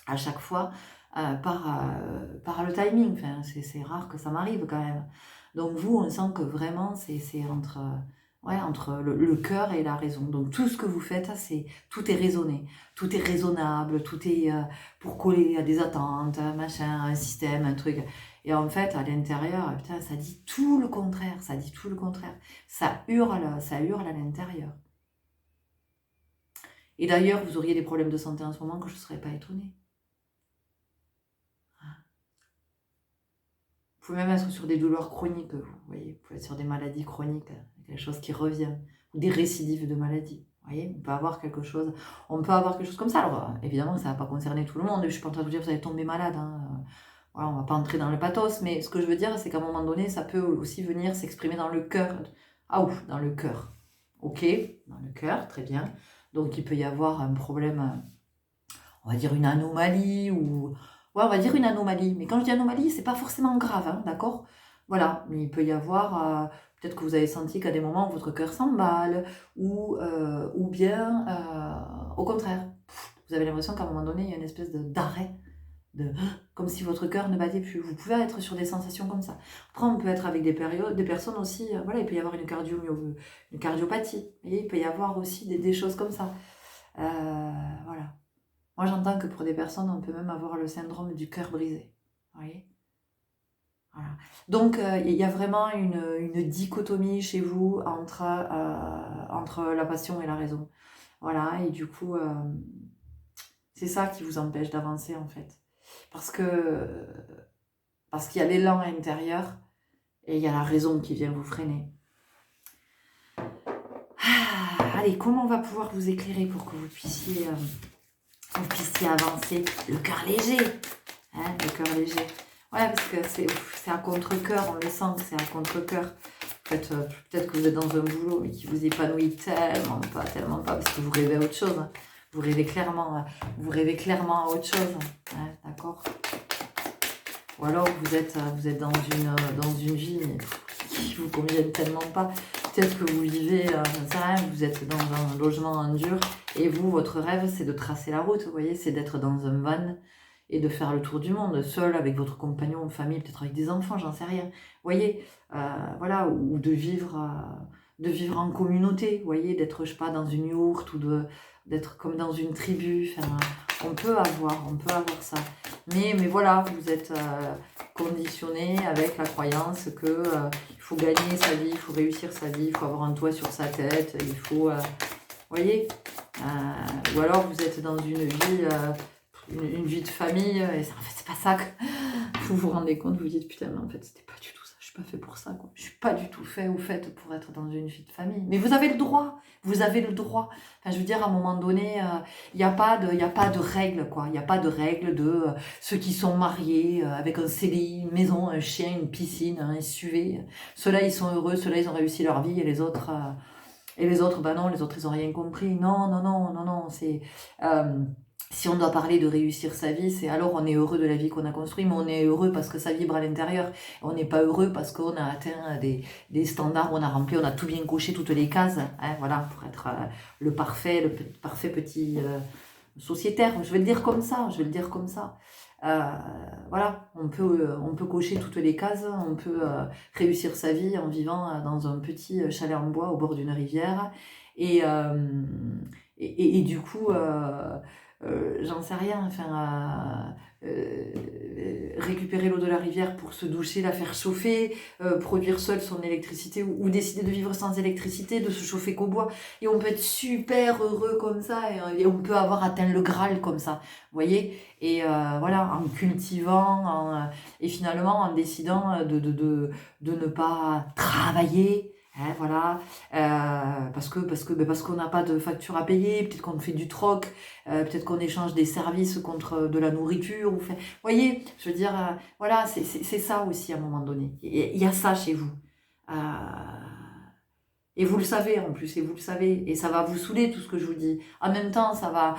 à chaque fois par le timing. Enfin, c'est rare que ça m'arrive quand même. Donc vous, on sent que vraiment c'est entre le cœur et la raison. Donc tout ce que vous faites, tout est raisonné, tout est raisonnable, tout est pour coller à des attentes, machin, un système, un truc. Et en fait, à l'intérieur, putain, ça dit tout le contraire, ça dit tout le contraire. Ça hurle à l'intérieur. Et d'ailleurs, vous auriez des problèmes de santé en ce moment que je ne serais pas étonnée. Vous pouvez même être sur des douleurs chroniques, vous voyez. Vous pouvez être sur des maladies chroniques, quelque chose qui revient, ou des récidives de maladies. Vous voyez, on peut avoir quelque chose comme ça. Alors, évidemment, ça ne va pas concerner tout le monde. Je ne suis pas en train de vous dire que vous allez tomber malade. Voilà, on ne va pas entrer dans le pathos. Mais ce que je veux dire, c'est qu'à un moment donné, ça peut aussi venir s'exprimer dans le cœur. Ah ouf, dans le cœur. Ok, dans le cœur, très bien. Donc, il peut y avoir un problème, on va dire une anomalie, ou... Ouais, on va dire une anomalie. Mais quand je dis anomalie, c'est pas forcément grave, hein, d'accord? Voilà, mais il peut y avoir... peut-être que vous avez senti qu'à des moments, votre cœur s'emballe, ou bien, au contraire, vous avez l'impression qu'à un moment donné, il y a une espèce d'arrêt, comme si votre cœur ne battait plus. Vous pouvez être sur des sensations comme ça. Après, on peut être avec des personnes aussi... voilà, il peut y avoir une cardiopathie. Et il peut y avoir aussi des choses comme ça. Voilà. Moi, j'entends que pour des personnes, on peut même avoir le syndrome du cœur brisé. Vous voyez? Voilà. Donc, il y a vraiment une dichotomie chez vous entre la passion et la raison. Voilà, et du coup, c'est ça qui vous empêche d'avancer, en fait. Parce qu'il y a l'élan intérieur et il y a la raison qui vient vous freiner. Allez, comment on va pouvoir vous éclairer pour que vous puissiez avancer le cœur léger, hein, le cœur léger. Ouais, parce que c'est à contre-cœur, on le sent que c'est à contre-cœur. Peut-être que vous êtes dans un boulot mais qui vous épanouit tellement pas, parce que vous rêvez à autre chose. Hein. Vous rêvez clairement à autre chose, hein, d'accord? Ou alors vous êtes dans une vie qui vous convient tellement pas. Peut-être que vous vivez, vous êtes dans un logement dur, et vous, votre rêve, c'est de tracer la route, vous voyez, c'est d'être dans un van et de faire le tour du monde, seul, avec votre compagnon, une famille, peut-être avec des enfants, j'en sais rien. Vous voyez, voilà, ou de vivre en communauté, vous voyez, d'être, je sais pas, dans une yourte, ou d'être comme dans une tribu, enfin, on peut avoir ça. Mais voilà, vous êtes conditionné avec la croyance que il faut gagner sa vie, il faut réussir sa vie, il faut avoir un toit sur sa tête, il faut... voyez, Ou alors vous êtes dans une vie, une vie de famille, et en fait c'est pas ça que vous vous rendez compte, vous vous dites putain mais en fait c'était pas du tout ça, je suis pas fait pour ça quoi. Je suis pas du tout fait ou faite pour être dans une vie de famille. Mais vous avez le droit, vous avez le droit. Enfin je veux dire à un moment donné, il n'y a pas de règles quoi, il n'y a pas de règles de ceux qui sont mariés avec un CDI, une maison, un chien, une piscine, un SUV. Ceux-là ils sont heureux, ceux-là ils ont réussi leur vie et les autres bah non, les autres ils ont rien compris. Non, non, non, non, non, c'est si on doit parler de réussir sa vie, c'est alors on est heureux de la vie qu'on a construite, mais on est heureux parce que ça vibre à l'intérieur. On n'est pas heureux parce qu'on a atteint des standards, on a rempli, on a tout bien coché toutes les cases, hein, voilà, pour être le parfait petit sociétaire. Je vais le dire comme ça, je vais le dire comme ça. Voilà, on peut cocher toutes les cases, on peut réussir sa vie en vivant dans un petit chalet en bois au bord d'une rivière. Et, du coup, j'en sais rien, enfin, récupérer l'eau de la rivière pour se doucher, la faire chauffer, produire seul son électricité ou décider de vivre sans électricité, de se chauffer qu'au bois. Et on peut être super heureux comme ça et on peut avoir atteint le Graal comme ça, vous voyez. Et voilà, en cultivant, et finalement en décidant de ne pas travailler. Hein, voilà, parce qu'on n'a pas de facture à payer, peut-être qu'on fait du troc, peut-être qu'on échange des services contre de la nourriture. Vous voyez, je veux dire, voilà, c'est ça aussi à un moment donné. Il y a ça chez vous. Euh, et vous le savez en plus, et vous le savez. Et ça va vous saouler tout ce que je vous dis. En même temps, ça va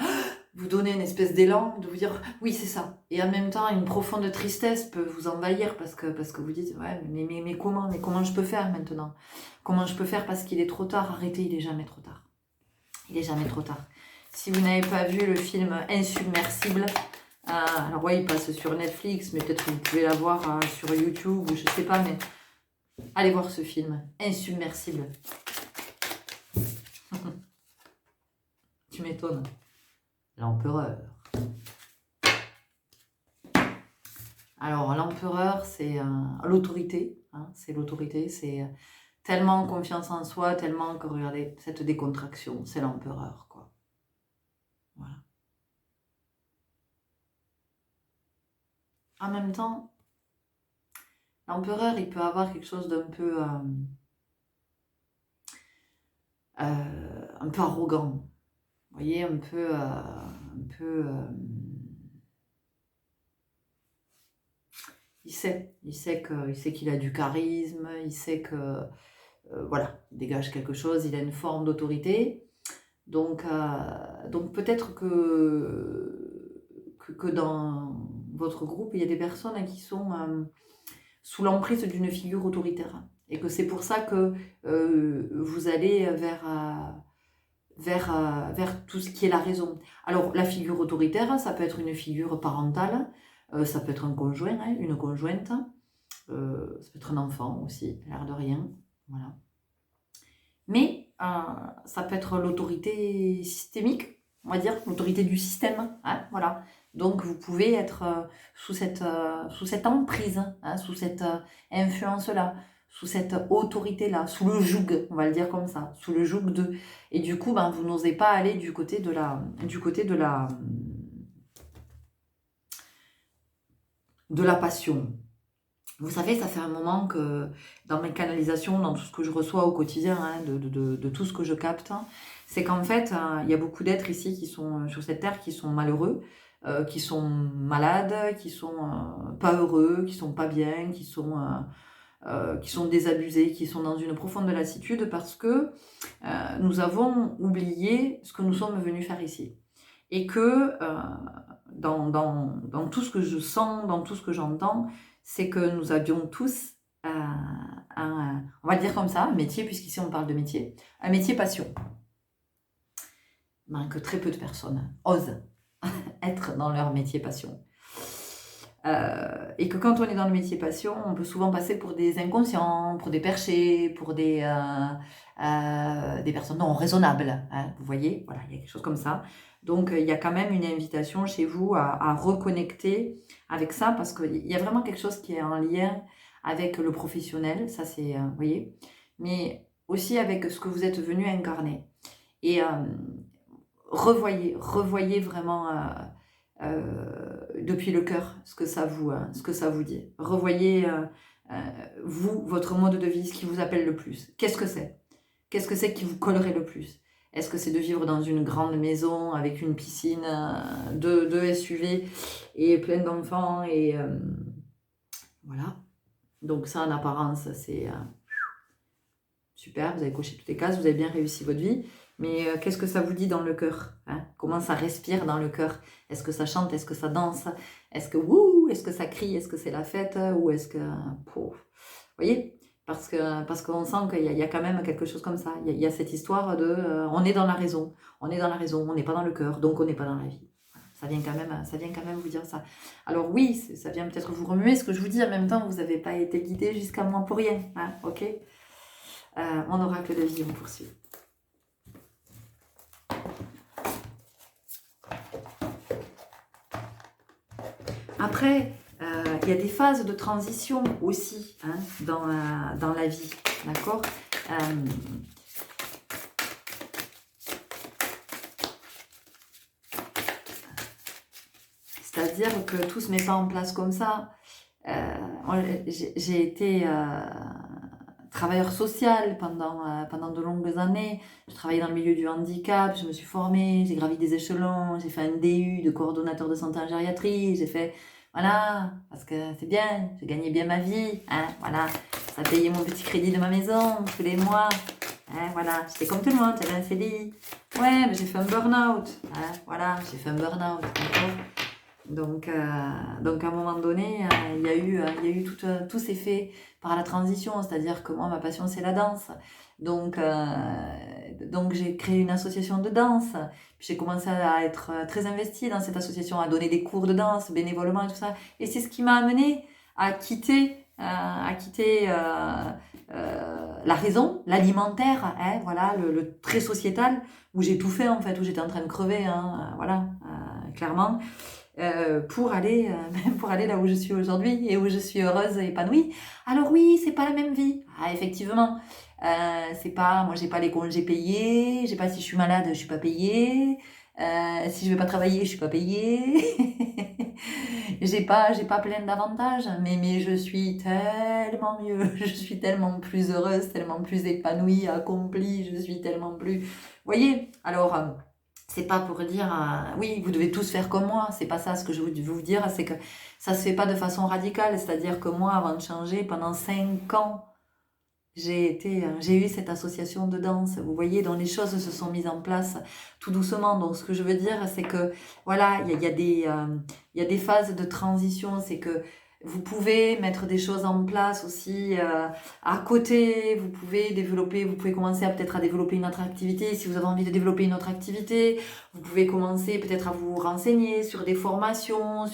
vous donner une espèce d'élan de vous dire oui, c'est ça. Et en même temps, une profonde tristesse peut vous envahir parce que vous dites ouais, mais comment je peux faire maintenant? Comment je peux faire parce qu'il est trop tard? Arrêtez, il est jamais trop tard. Il est jamais trop tard. Si vous n'avez pas vu le film Insubmersible, alors ouais, il passe sur Netflix, mais peut-être que vous pouvez la voir sur YouTube ou je sais pas, mais allez voir ce film Insubmersible. Tu m'étonnes. L'empereur. Alors, l'empereur, c'est l'autorité. Hein, c'est l'autorité, c'est tellement confiance en soi, tellement que, regardez, cette décontraction, c'est l'empereur, quoi. Voilà. En même temps, l'empereur, il peut avoir quelque chose d'un peu, un peu arrogant. Vous voyez, un peu, il sait qu'il a du charisme, il sait que, voilà, il dégage quelque chose, il a une forme d'autorité. Donc peut-être que dans votre groupe, il y a des personnes qui sont sous l'emprise d'une figure autoritaire. Et que c'est pour ça que vous allez vers tout ce qui est la raison. Alors, la figure autoritaire, ça peut être une figure parentale, ça peut être un conjoint, hein, une conjointe, ça peut être un enfant aussi, l'air de rien. Voilà. Mais ça peut être l'autorité systémique, on va dire, l'autorité du système. Hein, voilà. Donc, vous pouvez être sous cette emprise, hein, sous cette influence-là, sous cette autorité-là, sous le joug, on va le dire comme ça, sous le joug de... Et du coup, ben, vous n'osez pas aller du côté de la passion. Vous savez, ça fait un moment que dans mes canalisations, dans tout ce que je reçois au quotidien, hein, de tout ce que je capte, hein, c'est qu'en fait, il y a beaucoup d'êtres ici qui sont sur cette terre qui sont malheureux, qui sont malades, qui sont pas heureux, qui sont pas bien, qui sont désabusés, qui sont dans une profonde lassitude parce que nous avons oublié ce que nous sommes venus faire ici. Et que dans tout ce que je sens, dans tout ce que j'entends, c'est que nous avions tous on va le dire comme ça, un métier, puisqu'ici on parle de métier, un métier passion. Ben, que très peu de personnes osent être dans leur métier passion. Et que quand on est dans le métier passion, on peut souvent passer pour des inconscients, pour des perchés, pour des personnes non raisonnables. Hein, vous voyez, voilà, il y a quelque chose comme ça. Donc, il y a quand même une invitation chez vous à reconnecter avec ça, parce qu'il y a vraiment quelque chose qui est en lien avec le professionnel, ça c'est, vous voyez, mais aussi avec ce que vous êtes venu incarner. Et revoyez vraiment depuis le cœur ce que ça vous dit. Revoyez vous, votre mode de vie, ce qui vous appelle le plus. Qu'est-ce que c'est? Qu'est-ce que c'est qui vous collerait le plus? Est-ce que c'est de vivre dans une grande maison avec une piscine, deux SUV et plein d'enfants et voilà. Donc ça, en apparence, c'est super, vous avez coché toutes les cases, vous avez bien réussi votre vie. Mais qu'est-ce que ça vous dit dans le cœur, hein? Comment ça respire dans le cœur? Est-ce que ça chante? Est-ce que ça danse? Est-ce que wouh? Est-ce que ça crie? Est-ce que c'est la fête? Ou est-ce que... Vous voyez? Parce qu'on sent qu'il y a quand même quelque chose comme ça. Il y a cette histoire de on est dans la raison. On est dans la raison, on n'est pas dans le cœur, donc on n'est pas dans la vie. Voilà. Ça vient quand même vous dire ça. Alors oui, ça vient peut-être vous remuer ce que je vous dis. En même temps, vous n'avez pas été guidé jusqu'à moi pour rien. Hein, ok? Mon oracle de vie, on poursuit. Après, il y a des phases de transition aussi, hein, dans la vie, d'accord? C'est-à-dire que tout se met pas en place comme ça. J'ai été travailleur social pendant de longues années. Je travaillais dans le milieu du handicap, je me suis formée, j'ai gravi des échelons, j'ai fait un DU de coordonnateur de santé en gériatrie, j'ai fait... Voilà, parce que c'est bien, j'ai gagné bien ma vie, hein, voilà. Ça payait mon petit crédit de ma maison tous les mois, hein, voilà. J'étais comme tout le monde, j'avais un CDI. Ouais, mais j'ai fait un burn-out, hein, voilà, j'ai fait un burn-out, d'accord. Donc à un moment donné, il y a eu tout s'est fait par la transition, c'est-à-dire que moi, ma passion, c'est la danse. Donc j'ai créé une association de danse. Puis j'ai commencé à être très investie dans cette association, à donner des cours de danse bénévolement et tout ça. Et c'est ce qui m'a amené à quitter la raison, l'alimentaire, hein, voilà, le très sociétal, où j'ai tout fait en fait, où j'étais en train de crever, hein, voilà, clairement. Pour aller là où je suis aujourd'hui et où je suis heureuse et épanouie. Alors oui, c'est pas la même vie. Ah, effectivement, c'est pas, moi j'ai pas les congés payés, j'ai pas si je suis malade, je suis pas payée, si je vais pas travailler, je suis pas payée. j'ai pas plein d'avantages, mais je suis tellement mieux, je suis tellement plus heureuse, tellement plus épanouie, accomplie, je suis tellement plus... Vous voyez, alors... c'est pas pour dire oui, vous devez tous faire comme moi, c'est pas ça ce que je veux vous dire, c'est que ça se fait pas de façon radicale, c'est-à-dire que moi, avant de changer, pendant 5 ans, j'ai eu cette association de danse, vous voyez, dont les choses se sont mises en place tout doucement. Donc ce que je veux dire, c'est que voilà, il y a des phases de transition, c'est que vous pouvez mettre des choses en place aussi à côté, vous pouvez commencer peut-être à développer une autre activité. Si vous avez envie de développer une autre activité, vous pouvez commencer peut-être à vous renseigner sur des formations,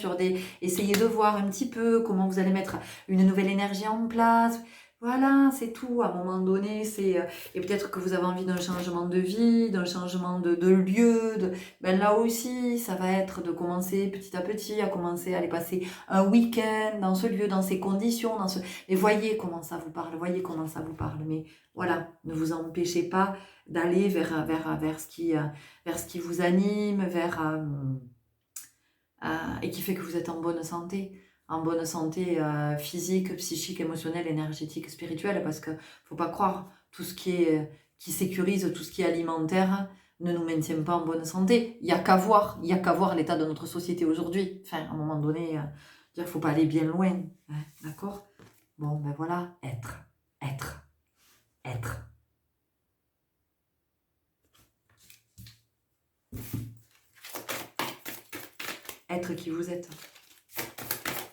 essayer de voir un petit peu comment vous allez mettre une nouvelle énergie en place. Voilà, c'est tout. À un moment donné, et peut-être que vous avez envie d'un changement de vie, d'un changement de lieu. Ben là aussi, ça va être de commencer petit à petit, à commencer à aller passer un week-end dans ce lieu, dans ces conditions. Et voyez comment ça vous parle, voyez comment ça vous parle. Mais voilà, ne vous empêchez pas d'aller vers ce qui vous anime, et qui fait que vous êtes en bonne santé. En bonne santé physique, psychique, émotionnelle, énergétique, spirituelle, parce que faut pas croire, tout ce qui sécurise, tout ce qui est alimentaire, ne nous maintient pas en bonne santé. Il y a qu'à voir l'état de notre société aujourd'hui. Enfin, à un moment donné, il faut pas aller bien loin, hein, d'accord? Bon, ben voilà, être. Être qui vous êtes.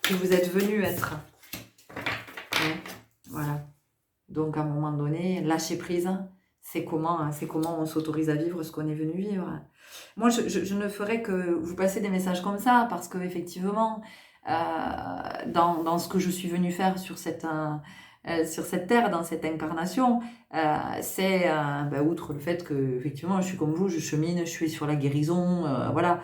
Que vous êtes venu être. Ouais, voilà. Donc à un moment donné, lâcher prise, c'est comment on s'autorise à vivre ce qu'on est venu vivre. Moi, je ne ferai que vous passer des messages comme ça, parce que effectivement, dans ce que je suis venue faire sur cette terre, dans cette incarnation, c'est, outre le fait que effectivement je suis comme vous, je chemine, je suis sur la guérison, voilà,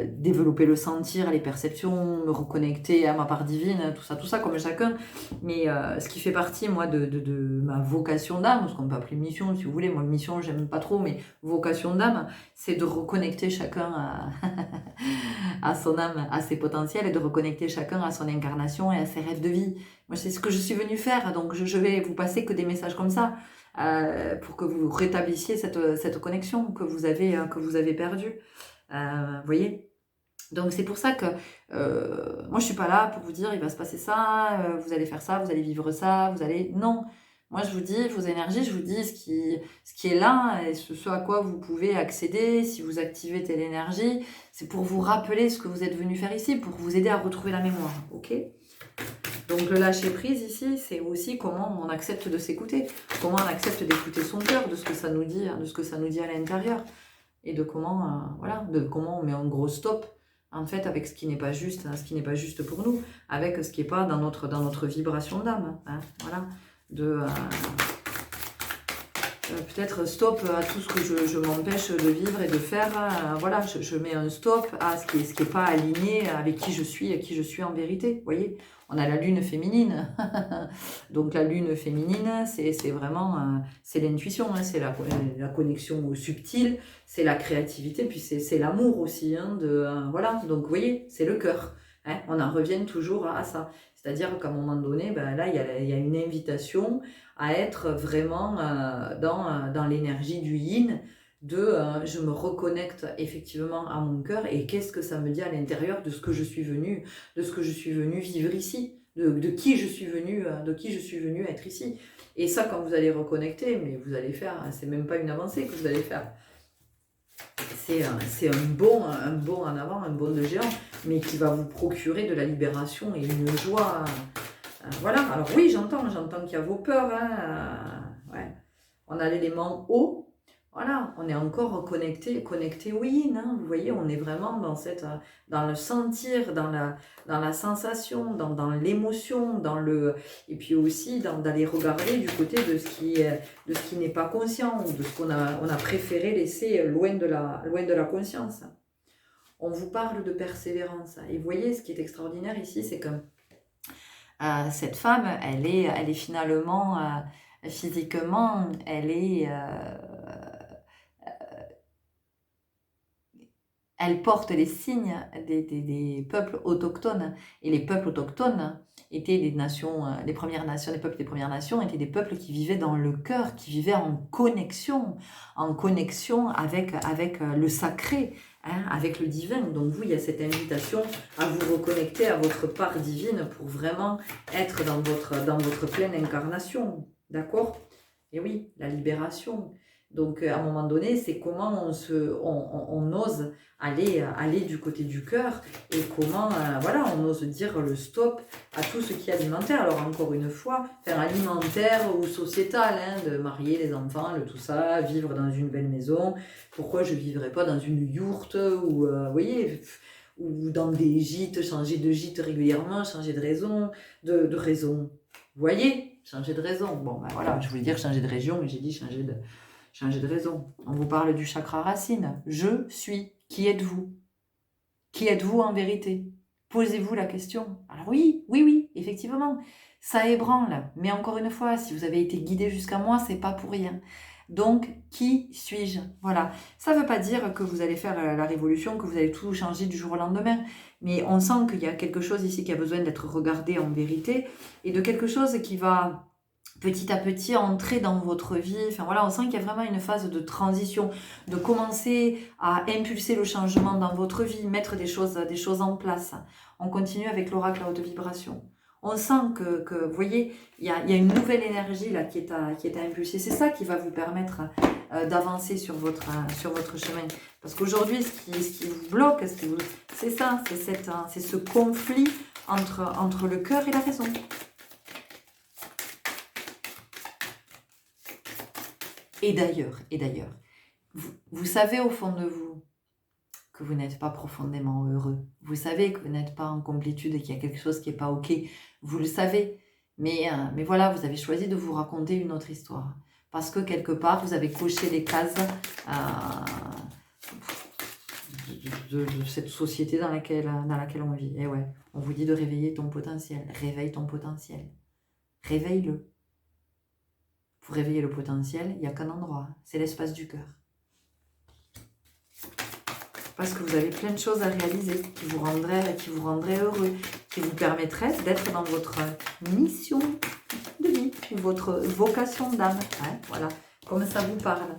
développer le sentir, les perceptions, me reconnecter à ma part divine, tout ça comme chacun. Mais ce qui fait partie, moi, de ma vocation d'âme, ce qu'on peut appeler mission, si vous voulez, moi, mission, j'aime pas trop, mais vocation d'âme, c'est de reconnecter chacun à, à son âme, à ses potentiels, et de reconnecter chacun à son incarnation et à ses rêves de vie. Moi, c'est ce que je suis venue faire, donc je vais vous passer que des messages comme ça, pour que vous rétablissiez cette connexion que vous avez perdue. Vous voyez? Donc c'est pour ça que moi je suis pas là pour vous dire il va se passer ça, vous allez faire ça, vous allez vivre ça, vous allez... Non, moi je vous dis vos énergies, je vous dis ce qui est là et ce à quoi vous pouvez accéder si vous activez telle énergie. C'est pour vous rappeler ce que vous êtes venu faire ici, pour vous aider à retrouver la mémoire, ok? Donc le lâcher prise ici, c'est aussi comment on accepte de s'écouter, comment on accepte d'écouter son cœur, de ce que ça nous dit, de ce que ça nous dit à l'intérieur, et de comment, voilà, de comment on met un gros stop en fait avec ce qui n'est pas juste, ce qui n'est pas juste pour nous, avec ce qui n'est pas dans notre vibration d'âme, hein, voilà, de peut-être stop à tout ce que je m'empêche de vivre et de faire, voilà, je mets un stop à ce qui est pas aligné avec qui je suis en vérité, vous voyez. On a la lune féminine, donc la lune féminine, c'est vraiment, c'est l'intuition, hein, c'est la connexion au subtil, c'est la créativité, puis c'est l'amour aussi, hein, voilà, donc vous voyez, c'est le cœur, hein, on en revient toujours à ça, c'est-à-dire qu'à un moment donné, ben, là, il y a une invitation à être vraiment dans l'énergie du yin, je me reconnecte effectivement à mon cœur et qu'est-ce que ça me dit à l'intérieur de ce que je suis venue vivre ici, de qui je suis venue être ici. Et ça, quand vous allez reconnecter, mais vous allez faire, c'est même pas une avancée que vous allez faire. C'est un bond en avant, un bond de géant, mais qui va vous procurer de la libération et une joie. Voilà, alors oui, j'entends qu'il y a vos peurs, hein, ouais. On a l'élément eau, voilà, on est encore connecté au yin, hein, vous voyez, on est vraiment dans le sentir, dans la sensation, dans l'émotion, et puis aussi d'aller regarder du côté de ce qui n'est pas conscient, ou de ce on a préféré laisser loin de la conscience. On vous parle de persévérance, et vous voyez, ce qui est extraordinaire ici, c'est que cette femme, elle est finalement, physiquement, elle porte les signes des peuples autochtones. Et les peuples autochtones étaient des nations, les peuples des Premières Nations étaient des peuples qui vivaient dans le cœur, qui vivaient en connexion avec le sacré, hein, avec le divin. Donc vous, il y a cette invitation à vous reconnecter à votre part divine pour vraiment être dans votre pleine incarnation. D'accord? Et oui, la libération. Donc à un moment donné, c'est comment on ose aller du côté du cœur et comment voilà, on ose dire le stop à tout ce qui est alimentaire. Alors encore une fois, faire alimentaire ou sociétal, hein, de marier les enfants, tout ça, vivre dans une belle maison. Pourquoi je ne vivrais pas dans une yourte ou vous voyez, ou dans des gîtes, changer de gîte régulièrement, changer de raison, de raison. Vous voyez, changer de raison. Bon, ben voilà, je voulais dire changer de région, mais j'ai dit changer de raison. On vous parle du chakra racine. Je suis. Qui êtes-vous? Qui êtes-vous en vérité? Posez-vous la question. Alors oui, effectivement, ça ébranle. Mais encore une fois, si vous avez été guidé jusqu'à moi, c'est pas pour rien. Donc, qui suis-je? Voilà. Ça ne veut pas dire que vous allez faire la révolution, que vous allez tout changer du jour au lendemain. Mais on sent qu'il y a quelque chose ici qui a besoin d'être regardé en vérité et de quelque chose qui va petit à petit entrer dans votre vie. Enfin voilà, on sent qu'il y a vraiment une phase de transition, de commencer à impulser le changement dans votre vie, mettre des choses en place. On continue avec l'oracle à haute vibration. On sent que vous voyez, il y a une nouvelle énergie là qui est à impulser. C'est ça qui va vous permettre d'avancer sur votre chemin. Parce qu'aujourd'hui, ce qui vous bloque, c'est ça, c'est ce conflit entre le cœur et la raison. Et d'ailleurs, vous savez au fond de vous que vous n'êtes pas profondément heureux. Vous savez que vous n'êtes pas en complétude et qu'il y a quelque chose qui n'est pas OK. Vous le savez. Mais voilà, vous avez choisi de vous raconter une autre histoire. Parce que quelque part, vous avez coché les cases de cette société dans laquelle on vit. Et ouais, on vous dit de réveiller ton potentiel. Réveille ton potentiel. Réveille-le. Pour réveiller le potentiel, il n'y a qu'un endroit, c'est l'espace du cœur. Parce que vous avez plein de choses à réaliser qui vous rendraient heureux, qui vous permettraient d'être dans votre mission de vie, votre vocation d'âme. Hein, voilà, comme ça vous parle.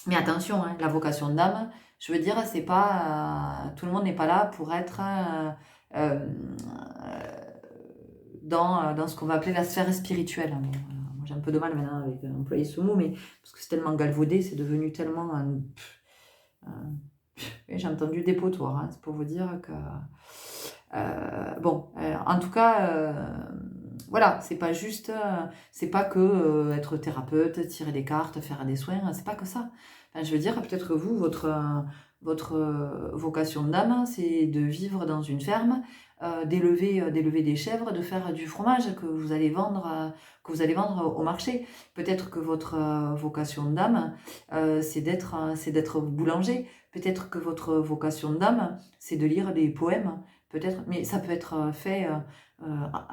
Mais attention, hein, la vocation d'âme, je veux dire, c'est pas tout le monde n'est pas là pour être dans ce qu'on va appeler la sphère spirituelle. Moi, j'ai un peu de mal maintenant avec employer ce mot, mais parce que c'est tellement galvaudé, c'est devenu tellement... j'ai entendu dépotoir, hein, c'est pour vous dire que... en tout cas, voilà, c'est pas juste, c'est pas que être thérapeute, tirer des cartes, faire des soins, c'est pas que ça. Enfin, je veux dire, peut-être que vous, votre vocation d'âme, c'est de vivre dans une ferme, d'élever des chèvres, de faire du fromage que vous allez vendre au marché. Peut-être que votre vocation d'âme, c'est d'être boulanger. Peut-être que votre vocation d'âme, c'est de lire des poèmes. Peut-être, mais ça peut être fait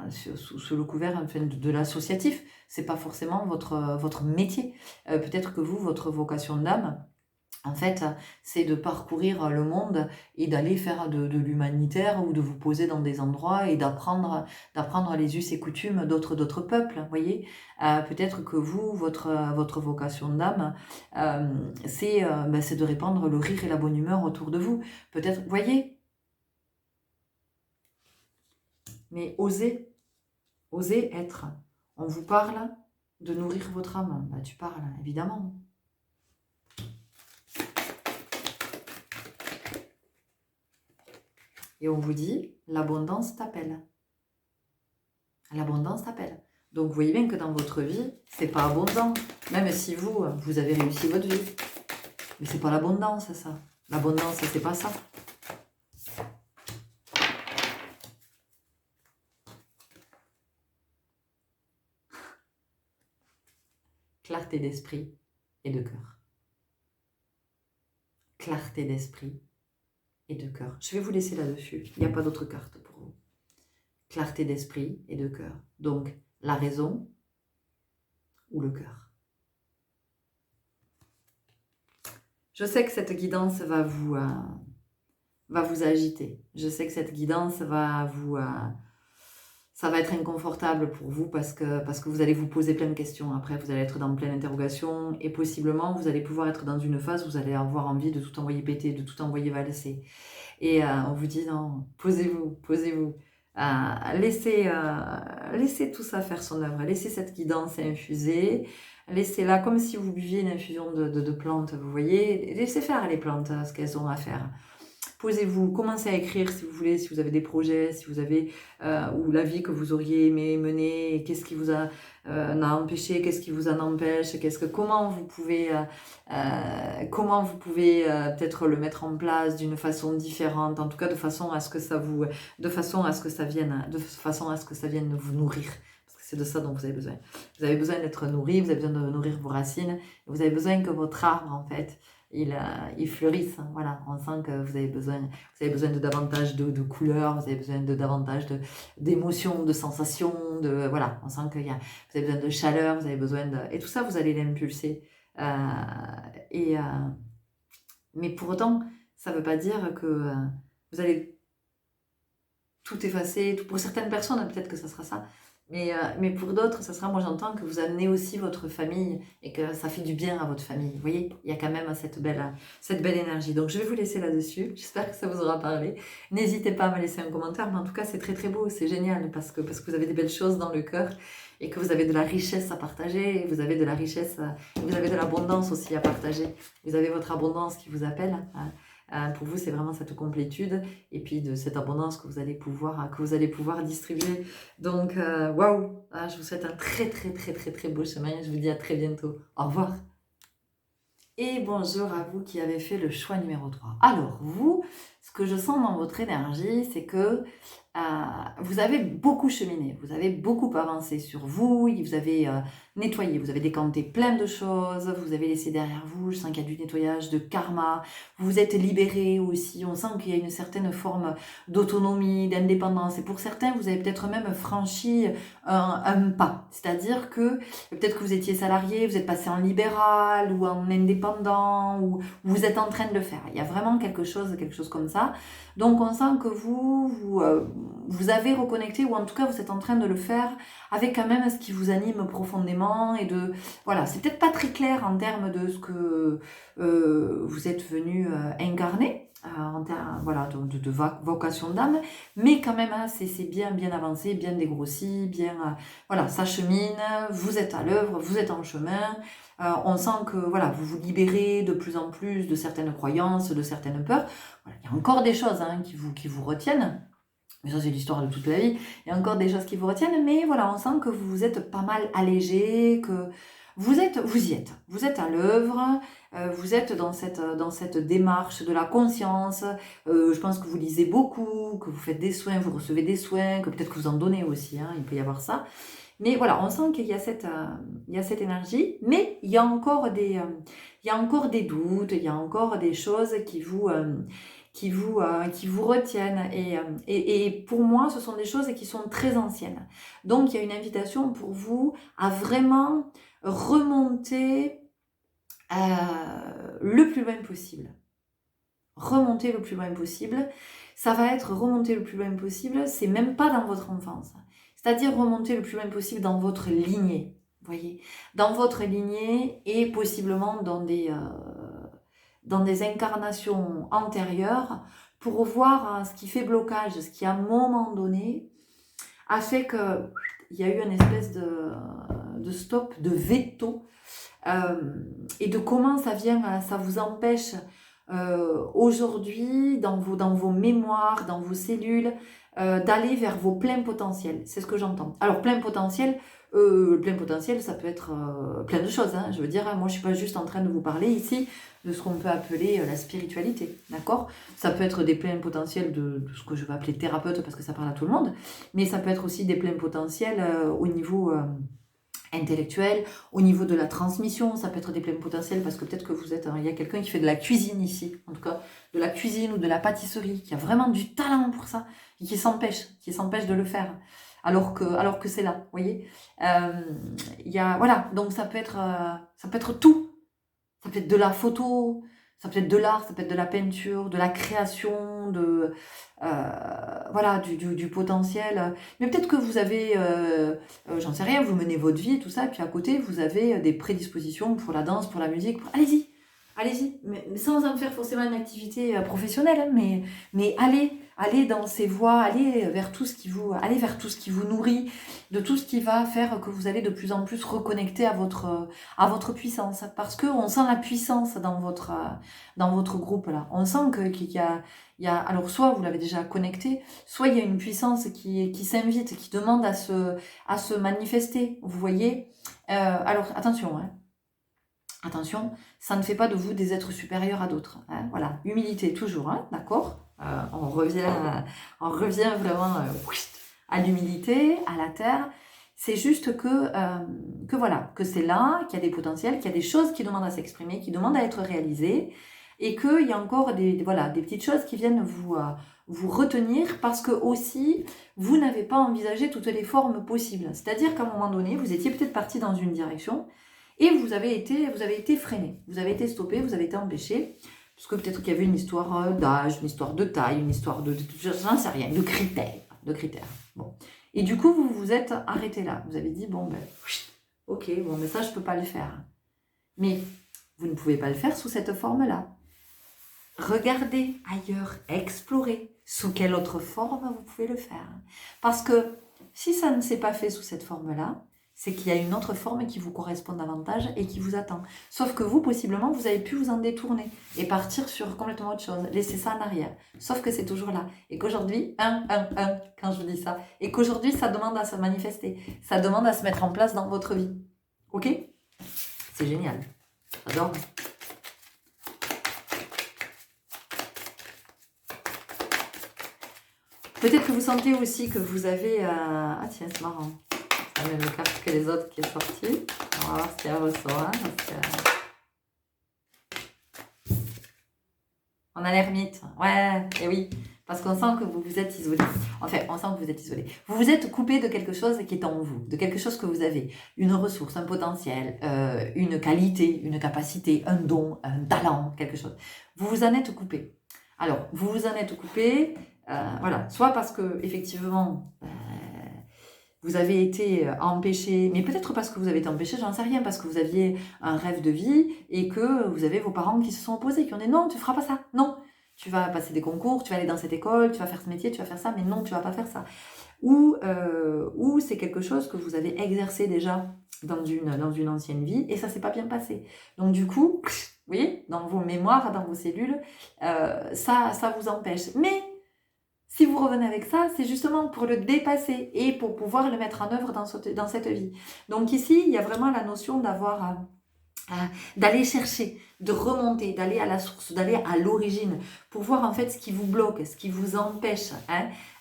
sous le couvert enfin, de l'associatif. C'est pas forcément votre métier. Peut-être que vous, votre vocation d'âme, en fait, c'est de parcourir le monde et d'aller faire de l'humanitaire ou de vous poser dans des endroits et d'apprendre les us et coutumes d'autres peuples, voyez. Peut-être que vous, votre vocation d'âme, c'est de répandre le rire et la bonne humeur autour de vous. Peut-être, voyez. Mais osez être. On vous parle de nourrir votre âme. Bah, tu parles, évidemment. Et on vous dit, l'abondance t'appelle. L'abondance t'appelle. Donc vous voyez bien que dans votre vie, c'est pas abondant. Même si vous avez réussi votre vie. Mais c'est pas l'abondance, ça. L'abondance, c'est pas ça. Clarté d'esprit et de cœur. Clarté d'esprit et de cœur. Je vais vous laisser là-dessus. Il n'y a pas d'autre carte pour vous. Clarté d'esprit et de cœur. Donc, la raison ou le cœur. Je sais que cette guidance va vous agiter. Je sais que cette guidance ça va être inconfortable pour vous parce que vous allez vous poser plein de questions. Après, vous allez être dans plein d'interrogations et possiblement, vous allez pouvoir être dans une phase où vous allez avoir envie de tout envoyer péter, de tout envoyer valser. Et on vous dit, non, posez-vous. Laissez tout ça faire son œuvre. Laissez cette guidance infuser. Laissez-la comme si vous buviez une infusion de plantes, vous voyez. Laissez faire les plantes ce qu'elles ont à faire. Posez-vous, commencez à écrire si vous voulez, si vous avez des projets, si vous avez ou la vie que vous auriez aimé mener, qu'est-ce qui vous a empêché, qu'est-ce qui vous en empêche, comment vous pouvez peut-être le mettre en place d'une façon différente, en tout cas de façon à ce que ça vienne vous nourrir. Parce que c'est de ça dont vous avez besoin. Vous avez besoin d'être nourri, vous avez besoin de nourrir vos racines, vous avez besoin que votre arbre, en fait, il fleurisse. Voilà, on sent que vous avez besoin de davantage de couleurs, vous avez besoin de davantage d'émotions, de sensations, voilà, on sent que vous avez besoin de chaleur, vous avez besoin de... Et tout ça, vous allez l'impulser. Mais pour autant, ça ne veut pas dire que vous allez tout effacer. Pour certaines personnes, peut-être que ça sera ça. Mais pour d'autres, ça sera, moi j'entends que vous amenez aussi votre famille et que ça fait du bien à votre famille. Vous voyez, il y a quand même cette belle énergie. Donc je vais vous laisser là-dessus. J'espère que ça vous aura parlé. N'hésitez pas à me laisser un commentaire, mais en tout cas c'est très très beau, c'est génial parce que vous avez des belles choses dans le cœur et que vous avez de la richesse à partager, et vous avez de la richesse, vous avez de l'abondance aussi à partager. Vous avez votre abondance qui vous appelle. Pour vous, c'est vraiment cette complétude et puis de cette abondance que vous allez pouvoir distribuer. Donc, waouh, je vous souhaite un très, très, très, très, très beau chemin. Je vous dis à très bientôt. Au revoir. Et bonjour à vous qui avez fait le choix numéro 3. Alors, vous, ce que je sens dans votre énergie, c'est que vous avez beaucoup cheminé, vous avez beaucoup avancé sur vous, vous avez nettoyé, vous avez décanté plein de choses, vous avez laissé derrière vous, je sens qu'il y a du nettoyage de karma, vous vous êtes libéré aussi, on sent qu'il y a une certaine forme d'autonomie, d'indépendance, et pour certains, vous avez peut-être même franchi un pas, c'est-à-dire que peut-être que vous étiez salarié, vous êtes passé en libéral ou en indépendant, ou vous êtes en train de le faire, il y a vraiment quelque chose comme ça. Donc on sent que vous avez reconnecté, ou en tout cas vous êtes en train de le faire avec quand même ce qui vous anime profondément, et de voilà, c'est peut-être pas très clair en termes de ce que vous êtes venu incarner en termes voilà, de vocation d'âme, mais quand même hein, c'est bien avancé, bien dégrossi, bien voilà, ça chemine, vous êtes à l'œuvre, vous êtes en chemin. On sent que voilà, vous vous libérez de plus en plus de certaines croyances, de certaines peurs. Voilà, il y a encore des choses hein, qui vous retiennent, mais ça c'est l'histoire de toute la vie. Il y a encore des choses qui vous retiennent, mais voilà, on sent que vous vous êtes pas mal allégé, que vous y êtes. Vous êtes à l'œuvre, vous êtes dans cette démarche de la conscience. Je pense que vous lisez beaucoup, que vous faites des soins, vous recevez des soins, que peut-être que vous en donnez aussi, hein, il peut y avoir ça. Mais voilà, on sent qu'il y a cette énergie, mais il y a encore des doutes, il y a encore des choses qui vous retiennent. Et pour moi, ce sont des choses qui sont très anciennes. Donc, il y a une invitation pour vous à vraiment remonter le plus loin possible. Remonter le plus loin possible. Ça va être remonter le plus loin possible, c'est même pas dans votre enfance. C'est-à-dire remonter le plus loin possible dans votre lignée, voyez, dans votre lignée, et possiblement dans des incarnations antérieures, pour voir ce qui fait blocage, ce qui à un moment donné a fait que il y a eu une espèce de stop, de veto, et de comment ça vous empêche aujourd'hui dans vos mémoires, dans vos cellules, d'aller vers vos pleins potentiels. C'est ce que j'entends. Alors plein potentiel, ça peut être plein de choses. Hein. Je veux dire, moi je suis pas juste en train de vous parler ici de ce qu'on peut appeler la spiritualité, d'accord? Ça peut être des pleins potentiels de ce que je vais appeler thérapeute, parce que ça parle à tout le monde, mais ça peut être aussi des pleins potentiels au niveau intellectuel, au niveau de la transmission, ça peut être des pleins potentiels, parce que peut-être que il y a quelqu'un qui fait de la cuisine ici, en tout cas de la cuisine ou de la pâtisserie, qui a vraiment du talent pour ça, et qui s'empêche de le faire, alors que c'est là, vous voyez. Voilà, donc ça peut être tout, ça peut être de la photo, ça peut être de l'art, ça peut être de la peinture, de la création, voilà, du potentiel. Mais peut-être que vous avez, j'en sais rien, vous menez votre vie et tout ça, et puis à côté, vous avez des prédispositions pour la danse, pour la musique. Allez-y, mais sans en faire forcément une activité professionnelle, hein, mais allez dans ces voies, allez vers tout ce qui vous nourrit, de tout ce qui va faire que vous allez de plus en plus reconnecter à votre puissance, parce que on sent la puissance dans votre groupe là. On sent qu'il y a, alors soit vous l'avez déjà connecté, soit il y a une puissance qui s'invite, qui demande à se manifester. Vous voyez. Alors attention, hein. Attention, ça ne fait pas de vous des êtres supérieurs à d'autres. Hein, voilà, humilité toujours, hein, d'accord. On revient vraiment à l'humilité, à la terre. C'est juste que voilà, que c'est là, qu'il y a des potentiels, qu'il y a des choses qui demandent à s'exprimer, qui demandent à être réalisées, et qu'il y a encore des petites choses qui viennent vous retenir, parce que aussi, vous n'avez pas envisagé toutes les formes possibles. C'est-à-dire qu'à un moment donné, vous étiez peut-être parti dans une direction, et vous avez été freiné, vous avez été stoppé, vous avez été empêché, parce que peut-être qu'il y avait une histoire d'âge, une histoire de taille, une histoire je n'en sais rien, de critères. Bon. Et du coup, vous vous êtes arrêté là. Vous avez dit, bon, ben, ok, bon, mais ça, je ne peux pas le faire. Mais vous ne pouvez pas le faire sous cette forme-là. Regardez ailleurs, explorez sous quelle autre forme vous pouvez le faire. Parce que si ça ne s'est pas fait sous cette forme-là, c'est qu'il y a une autre forme qui vous correspond davantage et qui vous attend. Sauf que vous, possiblement, vous avez pu vous en détourner et partir sur complètement autre chose, laisser ça en arrière. Sauf que c'est toujours là. Et qu'aujourd'hui, quand je vous dis ça, et qu'aujourd'hui, ça demande à se manifester. Ça demande à se mettre en place dans votre vie. Ok? C'est génial. J'adore. Peut-être que vous sentez aussi que vous avez... Ah tiens, c'est marrant. C'est la même carte que les autres qui est sortie. On va voir ce qu'elle ressort. Hein, parce que... On a l'ermite. Ouais, et oui. Parce qu'on sent que vous vous êtes isolé. Enfin, on sent que vous êtes isolé. Vous vous êtes coupé de quelque chose qui est en vous, de quelque chose que vous avez. Une ressource, un potentiel, une qualité, une capacité, un don, un talent, quelque chose. Vous vous en êtes coupé. Alors, vous vous en êtes coupé, voilà. Soit parce que, effectivement, vous avez été empêché, mais peut-être parce que vous avez été empêché, j'en sais rien, parce que vous aviez un rêve de vie et que vous avez vos parents qui se sont opposés, qui ont dit non, tu feras pas ça, non. Tu vas passer des concours, tu vas aller dans cette école, tu vas faire ce métier, tu vas faire ça, mais non, tu vas pas faire ça. Ou c'est quelque chose que vous avez exercé déjà dans une ancienne vie et ça s'est pas bien passé. Donc du coup, vous voyez, dans vos mémoires, dans vos cellules, ça vous empêche. Mais si vous revenez avec ça, c'est justement pour le dépasser et pour pouvoir le mettre en œuvre dans cette vie. Donc ici, il y a vraiment la notion d'aller chercher, de remonter, d'aller à la source, d'aller à l'origine, pour voir en fait ce qui vous bloque, ce qui vous empêche,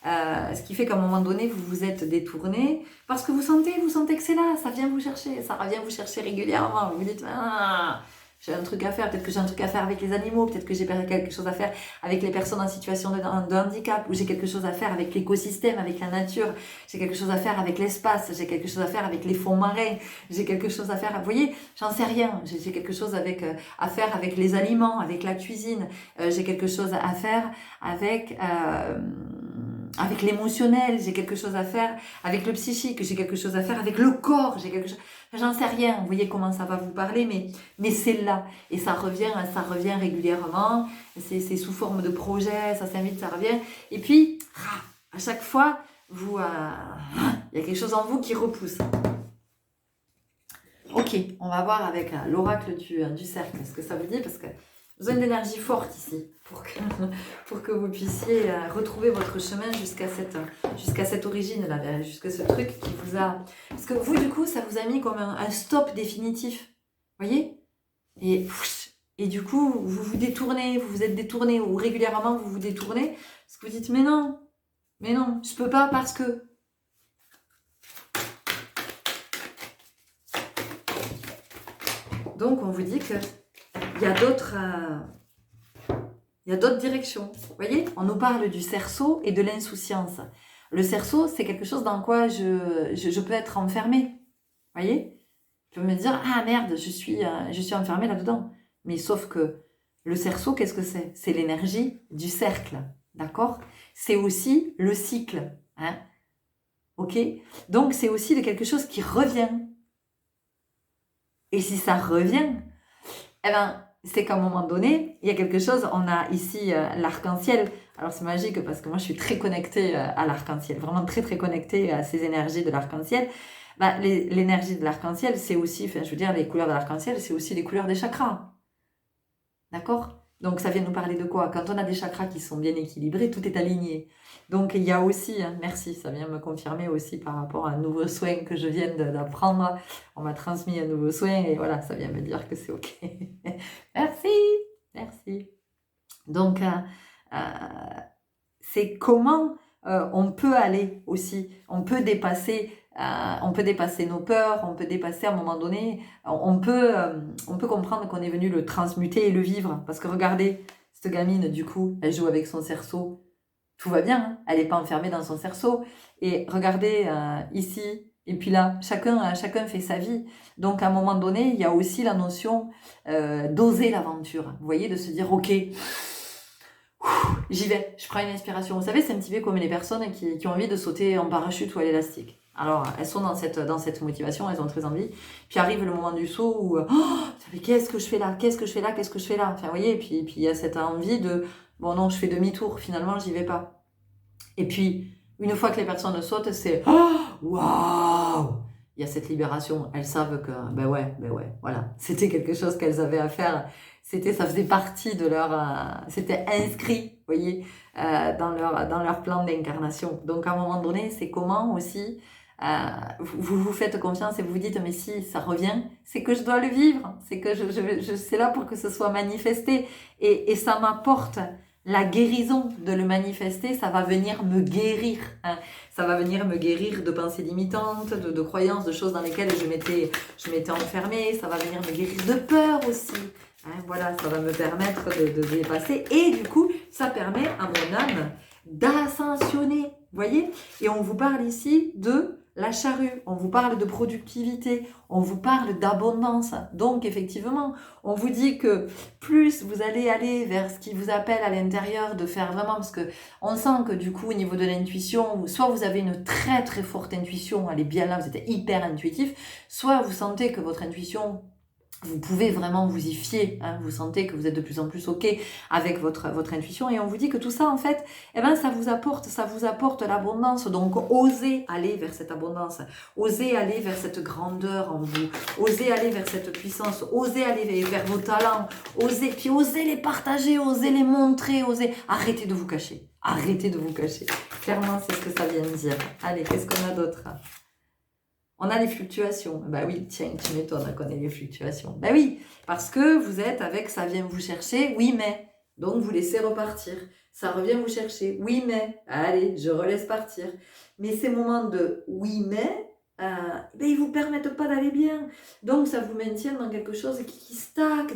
ce qui fait qu'à un moment donné, vous vous êtes détourné, parce que vous sentez que c'est là, ça vient vous chercher, ça revient vous chercher régulièrement, vous vous dites, j'ai un truc à faire, peut-être que j'ai un truc à faire avec les animaux, peut-être que j'ai quelque chose à faire avec les personnes en situation de handicap, ou j'ai quelque chose à faire avec l'écosystème, avec la nature, j'ai quelque chose à faire avec l'espace, j'ai quelque chose à faire avec les fonds marins, j'ai quelque chose à faire, vous voyez, j'en sais rien, j'ai quelque chose à faire avec les aliments, avec la cuisine, j'ai quelque chose à faire avec l'émotionnel, j'ai quelque chose à faire avec le psychique, j'ai quelque chose à faire avec le corps, j'ai quelque chose... J'en sais rien, vous voyez comment ça va vous parler, mais c'est là. Et ça revient régulièrement, c'est sous forme de projet, ça s'invite, ça revient. Et puis, à chaque fois, il y a quelque chose en vous qui repousse. Ok, on va voir avec l'oracle du cercle, ce que ça vous dit, parce que vous avez une énergie forte ici pour que vous puissiez retrouver votre chemin jusqu'à cette origine là, jusqu'à ce truc qui vous a... Parce que vous, du coup, ça vous a mis comme un stop définitif, voyez, et du coup, vous vous détournez, vous vous êtes détourné, ou régulièrement vous vous détournez, parce que vous dites, mais non, je peux pas parce que... Donc, on vous dit que il y a d'autres directions. Vous voyez, on nous parle du cerceau et de l'insouciance. Le cerceau, c'est quelque chose dans quoi je peux être enfermée. Vous voyez, je peux me dire, ah merde, je suis enfermée là-dedans. Mais sauf que le cerceau, qu'est-ce que c'est? C'est l'énergie du cercle, d'accord? C'est aussi le cycle, hein? Ok? Donc, c'est aussi de quelque chose qui revient. Et si ça revient, eh ben, c'est qu'à un moment donné, il y a quelque chose, on a ici l'arc-en-ciel. Alors c'est magique parce que moi je suis très connectée à l'arc-en-ciel, vraiment très très connectée à ces énergies de l'arc-en-ciel. L'énergie de l'arc-en-ciel, c'est aussi, je veux dire, les couleurs de l'arc-en-ciel, c'est aussi les couleurs des chakras. D'accord? Donc ça vient nous parler de quoi? Quand on a des chakras qui sont bien équilibrés, tout est aligné. Donc il y a aussi, merci, ça vient me confirmer aussi par rapport à un nouveau soin que je viens d'apprendre. On m'a transmis un nouveau soin et voilà, ça vient me dire que c'est ok. Merci. Donc c'est comment on peut aller aussi, on peut dépasser nos peurs, on peut dépasser à un moment donné, on peut comprendre qu'on est venu le transmuter et le vivre. Parce que regardez, cette gamine, du coup, elle joue avec son cerceau. Tout va bien, hein, elle n'est pas enfermée dans son cerceau. Et regardez ici, et puis là, chacun fait sa vie. Donc à un moment donné, il y a aussi la notion d'oser l'aventure. Vous voyez, de se dire, ok, j'y vais, je prends une inspiration. Vous savez, c'est un petit peu comme les personnes qui ont envie de sauter en parachute ou à l'élastique. Alors, elles sont dans cette motivation, elles ont très envie. Puis arrive le moment du saut où, mais qu'est-ce que je fais là? Enfin, vous voyez, et puis il y a cette envie de, bon non, je fais demi-tour, finalement, j'y vais pas. Et puis, une fois que les personnes sautent, c'est, waouh! Il y a cette libération. Elles savent que, ben ouais, voilà. C'était quelque chose qu'elles avaient à faire. Ça faisait partie de c'était inscrit, vous voyez, dans leur plan d'incarnation. Donc, à un moment donné, c'est comment aussi, vous vous faites confiance et vous vous dites, mais si ça revient, c'est que je dois le vivre. C'est que c'est là pour que ce soit manifesté. Et ça m'apporte la guérison de le manifester, ça va venir me guérir. Hein. Ça va venir me guérir de pensées limitantes, de croyances, de choses dans lesquelles je m'étais enfermée. Ça va venir me guérir de peur aussi. Hein, voilà, ça va me permettre de dépasser. Et du coup, ça permet à mon âme d'ascensionner. Vous voyez? Et on vous parle ici de la charrue, on vous parle de productivité, on vous parle d'abondance. Donc effectivement, on vous dit que plus vous allez aller vers ce qui vous appelle à l'intérieur, de faire vraiment, parce que on sent que du coup au niveau de l'intuition, soit vous avez une très très forte intuition, elle est bien là, vous êtes hyper intuitif, soit vous sentez que votre intuition, vous pouvez vraiment vous y fier, hein, vous sentez que vous êtes de plus en plus OK avec votre intuition, et on vous dit que tout ça, en fait, eh ben, ça vous apporte l'abondance. Donc, osez aller vers cette abondance, osez aller vers cette grandeur en vous, osez aller vers cette puissance, osez aller vers vos talents, osez les partager, osez les montrer, arrêtez de vous cacher, Clairement, c'est ce que ça vient de dire. Allez, qu'est-ce qu'on a d'autre ? On a les fluctuations. Bah oui, tiens, tu m'étonnes qu'on ait les fluctuations. Bah oui, parce que vous êtes avec ça vient vous chercher, oui mais. Donc vous laissez repartir. Ça revient vous chercher, oui mais. Allez, je relaisse partir. Mais ces moments de oui mais, ben, ils vous permettent pas d'aller bien. Donc ça vous maintient dans quelque chose qui stagne.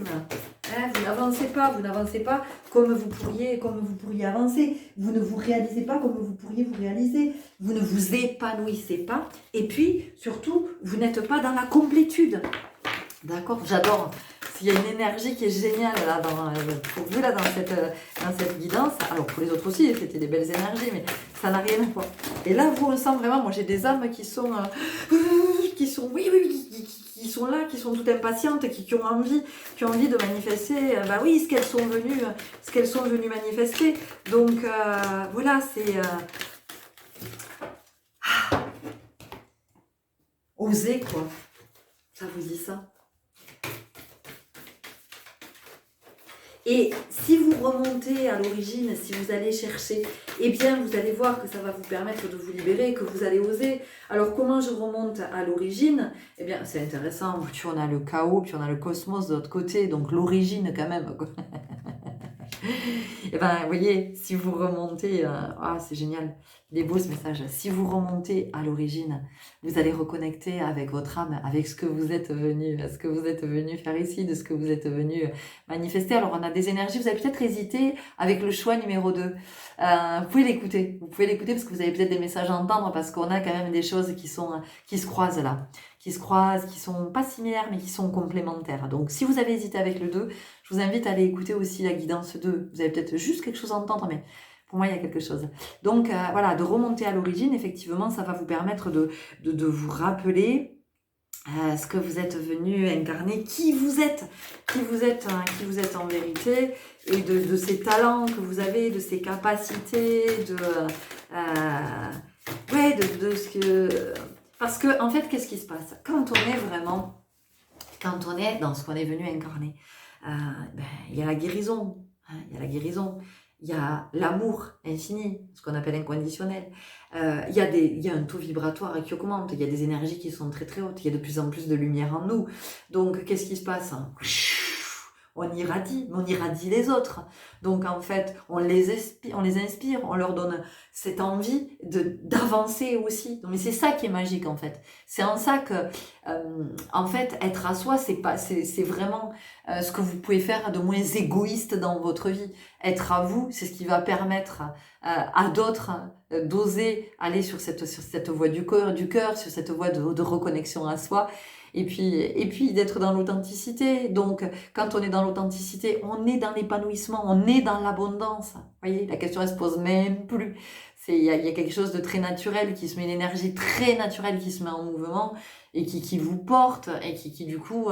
Hein, vous n'avancez pas comme vous pourriez avancer. Vous ne vous réalisez pas comme vous pourriez vous réaliser. Vous ne vous épanouissez pas. Et puis, surtout, vous n'êtes pas dans la complétude. D'accord? J'adore. S'il y a une énergie qui est géniale là, pour vous là, dans cette guidance, alors pour les autres aussi, c'était des belles énergies, mais ça n'a rien à voir. Et là, vous, on sent vraiment, moi j'ai des âmes qui sont, qui sont là, qui sont toutes impatientes, qui ont envie de manifester, bah oui, ce qu'elles sont venues manifester. Donc voilà, c'est oser quoi. Ça vous dit ça? Et si vous remontez à l'origine, si vous allez chercher, eh bien vous allez voir que ça va vous permettre de vous libérer, que vous allez oser. Alors comment je remonte à l'origine? Eh bien c'est intéressant, puis on a le chaos, puis on a le cosmos de l'autre côté, donc l'origine quand même. Et ben vous voyez, si vous remontez, c'est génial, il est beau ce message. Si vous remontez à l'origine, vous allez reconnecter avec votre âme, avec ce que vous êtes venu faire ici, de ce que vous êtes venu manifester. Alors on a des énergies, vous avez peut-être hésité avec le choix numéro 2. Vous pouvez l'écouter parce que vous avez peut-être des messages à entendre, parce qu'on a quand même des choses qui se croisent là, qui sont pas similaires mais qui sont complémentaires. Donc si vous avez hésité avec le 2, je vous invite à aller écouter aussi la guidance 2. Vous avez peut-être juste quelque chose à entendre, mais pour moi, il y a quelque chose. Donc voilà, de remonter à l'origine, effectivement, ça va vous permettre de vous rappeler ce que vous êtes venu incarner, qui vous êtes en vérité, et de ces talents que vous avez, de ces capacités, de ce que... Parce que, en fait, qu'est-ce qui se passe? Quand on est dans ce qu'on est venu incarner, il y a la guérison, hein, il y a l'amour infini, ce qu'on appelle inconditionnel, il y a un taux vibratoire qui augmente, il y a des énergies qui sont très très hautes, il y a de plus en plus de lumière en nous. Donc qu'est-ce qui se passe? On irradie les autres. Donc en fait, on les inspire, on leur donne cette envie d'avancer aussi. Donc, mais c'est ça qui est magique en fait. C'est en ça que, en fait, être à soi, c'est vraiment ce que vous pouvez faire de moins égoïste dans votre vie. Être à vous, c'est ce qui va permettre à d'autres d'oser aller sur cette voie du cœur, sur cette voie de reconnexion à soi. Et puis d'être dans l'authenticité. Donc, quand on est dans l'authenticité, on est dans l'épanouissement, on est dans l'abondance. Vous voyez, la question, elle se pose même plus. Il y a quelque chose de très naturel qui se met, une énergie très naturelle qui se met en mouvement et qui vous porte et qui du coup,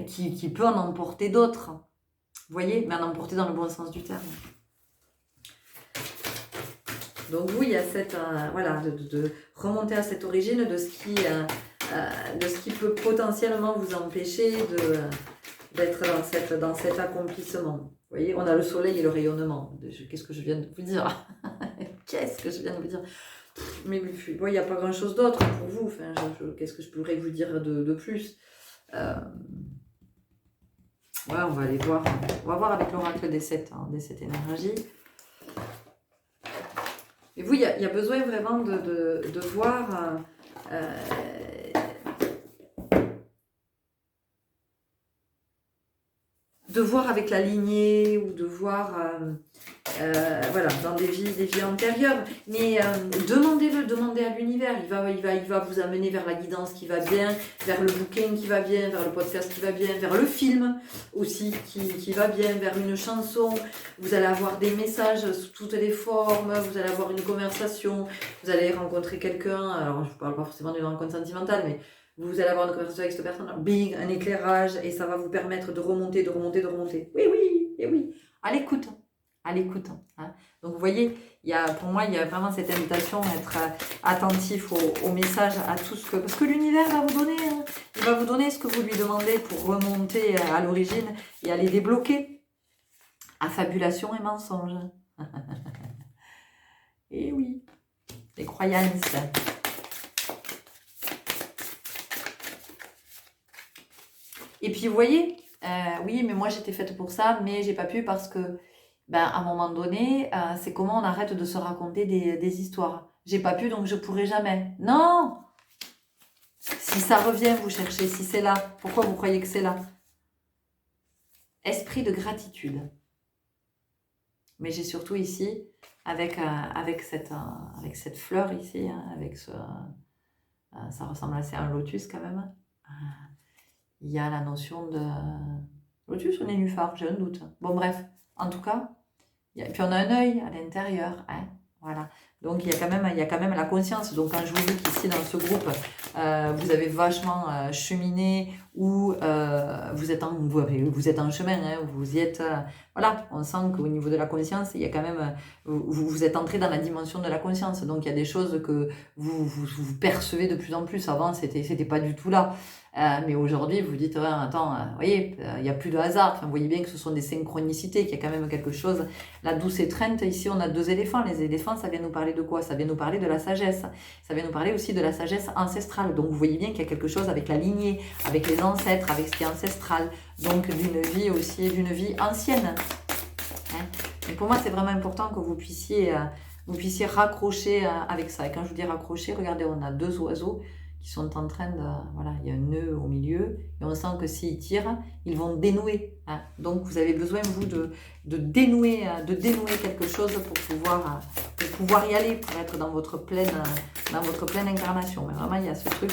qui peut en emporter d'autres. Vous voyez, mais en emporter dans le bon sens du terme. Donc oui, il y a cette, de remonter à cette origine de ce qui peut potentiellement vous empêcher d'être dans cet accomplissement. Vous voyez, on a le soleil et le rayonnement. Qu'est-ce que je viens de vous dire? Mais il n'y a pas grand-chose d'autre pour vous. Enfin, qu'est-ce que je pourrais vous dire de plus? On va aller voir. On va voir avec l'oracle des 7 énergies. Et vous, il y a besoin vraiment de voir... euh, de voir avec la lignée ou de voir voilà, dans des vies antérieures. Mais demandez-le, demandez à l'univers. Il va vous amener vers la guidance qui va bien, vers le bouquin qui va bien, vers le podcast qui va bien, vers le film aussi qui va bien, vers une chanson. Vous allez avoir des messages sous toutes les formes, vous allez avoir une conversation, vous allez rencontrer quelqu'un. Alors, je ne parle pas forcément d'une rencontre sentimentale, mais vous allez avoir une conversation avec cette personne, bing, un éclairage, et ça va vous permettre de remonter, de remonter, de remonter. Oui, oui, et oui. À l'écoute. À l'écoute. Hein. Donc, vous voyez, pour moi, il y a vraiment cette invitation à être attentif aux messages, à tout ce que... Parce que l'univers va vous donner. Hein. Il va vous donner ce que vous lui demandez pour remonter à l'origine et aller débloquer. Affabulation et mensonge. Et oui. Les croyances. Et puis, vous voyez, oui, mais moi, j'étais faite pour ça, mais j'ai pas pu parce que, à un moment donné, c'est comment on arrête de se raconter des histoires. J'ai pas pu, donc je pourrai jamais. Non! Si ça revient, vous cherchez, si c'est là, pourquoi vous croyez que c'est là? Esprit de gratitude. Mais j'ai surtout ici, avec cette fleur ici, hein, avec ça ressemble assez à un lotus quand même. Il y a la notion de lotus ou nénuphar, j'ai un doute. Bon bref, en tout cas, et puis on a un œil à l'intérieur, hein, voilà. Donc il y a quand même la conscience. Donc quand je vous dis qu'ici dans ce groupe, vous avez vachement cheminé ou vous êtes en chemin, hein, vous y êtes, voilà, on sent qu'au niveau de la conscience, il y a quand même, vous êtes entré dans la dimension de la conscience. Donc il y a des choses que vous percevez de plus en plus. Avant, c'était pas du tout là. Mais aujourd'hui, vous vous dites, ouais, attends, vous voyez, il n'y a plus de hasard. Enfin, vous voyez bien que ce sont des synchronicités, qu'il y a quand même quelque chose. La douce étreinte, ici, on a 2 éléphants. Les éléphants, ça vient nous parler de quoi? Ça vient nous parler de la sagesse. Ça vient nous parler aussi de la sagesse ancestrale. Donc, vous voyez bien qu'il y a quelque chose avec la lignée, avec les ancêtres, avec ce qui est ancestral. Donc, d'une vie aussi, d'une vie ancienne. Hein. Donc, pour moi, c'est vraiment important que vous puissiez raccrocher avec ça. Et quand je vous dis raccrocher, regardez, on a 2 oiseaux qui sont en train de... Voilà, il y a un nœud au milieu, et on sent que s'ils tirent, ils vont dénouer. Hein. Donc, vous avez besoin, vous, de dénouer quelque chose pour pouvoir y aller, pour être dans votre pleine incarnation. Mais vraiment, il y a ce truc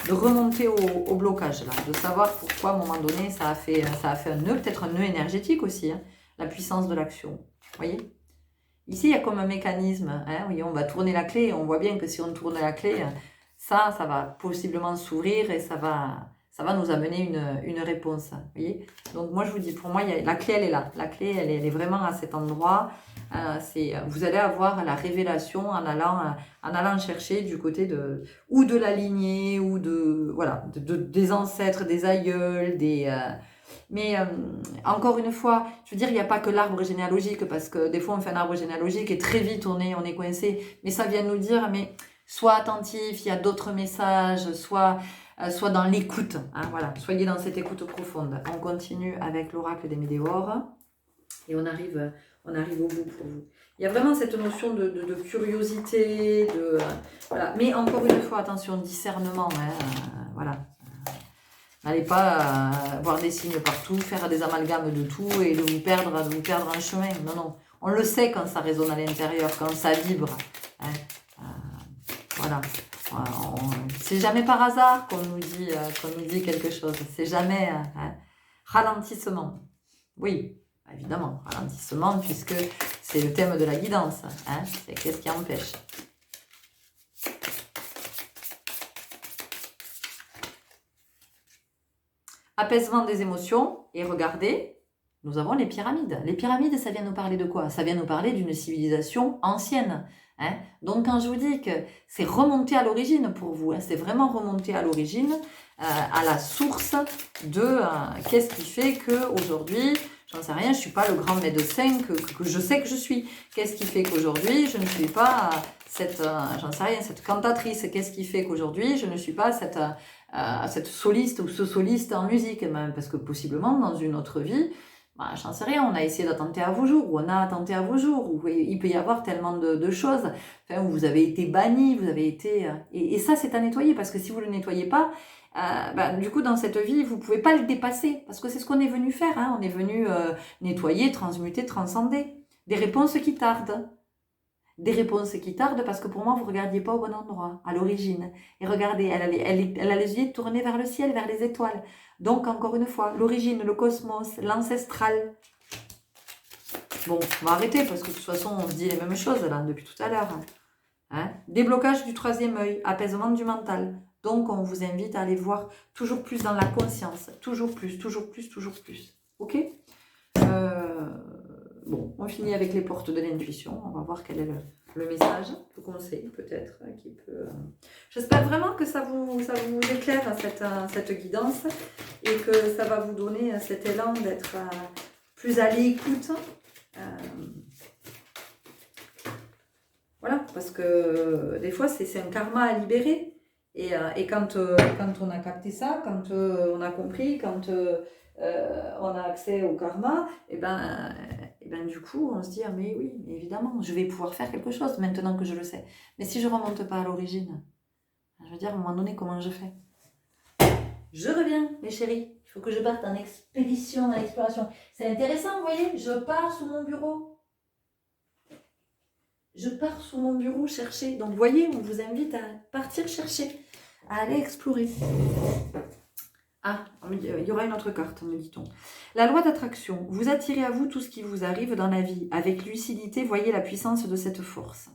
de remonter au blocage, là, de savoir pourquoi, à un moment donné, ça a fait un nœud, peut-être un nœud énergétique aussi, hein, la puissance de l'action. Vous voyez? Ici, il y a comme un mécanisme. Hein, oui, on va tourner la clé, et on voit bien que si on tourne la clé... ça va possiblement s'ouvrir et ça va nous amener une réponse. Vous voyez? Donc moi je vous dis, pour moi, la clé elle est là. La clé elle est vraiment à cet endroit. Vous allez avoir la révélation en allant chercher du côté ou de la lignée ou des ancêtres, des aïeuls, mais encore une fois, je veux dire, il n'y a pas que l'arbre généalogique, parce que des fois on fait un arbre généalogique et très vite on est coincé. Mais ça vient nous dire, mais sois attentif, il y a d'autres messages, soit dans l'écoute. Hein, voilà, soyez dans cette écoute profonde. On continue avec l'oracle des Médéores et on arrive au bout pour vous. Il y a vraiment cette notion de curiosité, voilà. Mais encore une fois, attention, discernement. Hein, voilà. N'allez pas voir des signes partout, faire des amalgames de tout et de vous perdre en chemin. Non, non. On le sait quand ça résonne à l'intérieur, quand ça vibre. Hein. Voilà. C'est jamais par hasard qu'on nous dit quelque chose. C'est jamais ralentissement. Oui, évidemment, ralentissement, puisque c'est le thème de la guidance. Hein. C'est qu'est-ce qui empêche. Apaisement des émotions. Et regardez, nous avons les pyramides. Les pyramides, ça vient nous parler de quoi? Ça vient nous parler d'une civilisation ancienne. Hein. Donc quand je vous dis que c'est remonter à l'origine pour vous, hein, c'est vraiment remonter à l'origine, à la source de qu'est-ce qui fait qu'aujourd'hui, j'en sais rien, je ne suis pas le grand médecin que je sais que je suis. Qu'est-ce qui fait qu'aujourd'hui, je ne suis pas cette cantatrice? Qu'est-ce qui fait qu'aujourd'hui, je ne suis pas cette soliste ou ce soliste en musique? Même, parce que possiblement, dans une autre vie, Bah, j'en sais rien, on a essayé d'attenter à vos jours, ou on a attenté à vos jours, ou il peut y avoir tellement de choses, enfin, où vous avez été banni, vous avez été... et ça, c'est à nettoyer, parce que si vous ne le nettoyez pas, bah, du coup, dans cette vie, vous ne pouvez pas le dépasser, parce que c'est ce qu'on est venu faire, hein, on est venu nettoyer, transmuter, transcender. Des réponses qui tardent. Des réponses qui tardent parce que pour moi, vous ne regardiez pas au bon endroit, à l'origine. Et regardez, elle a les yeux tournés vers le ciel, vers les étoiles. Donc, encore une fois, l'origine, le cosmos, l'ancestral. Bon, on va arrêter parce que de toute façon, on se dit les mêmes choses là depuis tout à l'heure. Hein? Déblocage du troisième œil, apaisement du mental. Donc, on vous invite à aller voir toujours plus dans la conscience. Toujours plus, toujours plus, toujours plus. Ok? Bon, on finit avec les portes de l'intuition. On va voir quel est le message, le conseil peut-être, qui peut... J'espère vraiment que ça vous éclaire cette guidance et que ça va vous donner cet élan d'être plus à l'écoute. Voilà, parce que des fois, c'est un karma à libérer. Et quand on a capté ça, quand on a compris, quand on a accès au karma, et ben du coup, on se dit, ah mais oui, évidemment, je vais pouvoir faire quelque chose maintenant que je le sais. Mais si je ne remonte pas à l'origine, je veux dire, à un moment donné, comment je fais? Je reviens, mes chéris. Il faut que je parte en expédition, en exploration. C'est intéressant, vous voyez, je pars sous mon bureau. Je pars sous mon bureau chercher. Donc, vous voyez, on vous invite à partir chercher, à aller explorer. Ah, il y aura une autre carte, me dit-on. La loi d'attraction. Vous attirez à vous tout ce qui vous arrive dans la vie. Avec lucidité, voyez la puissance de cette force.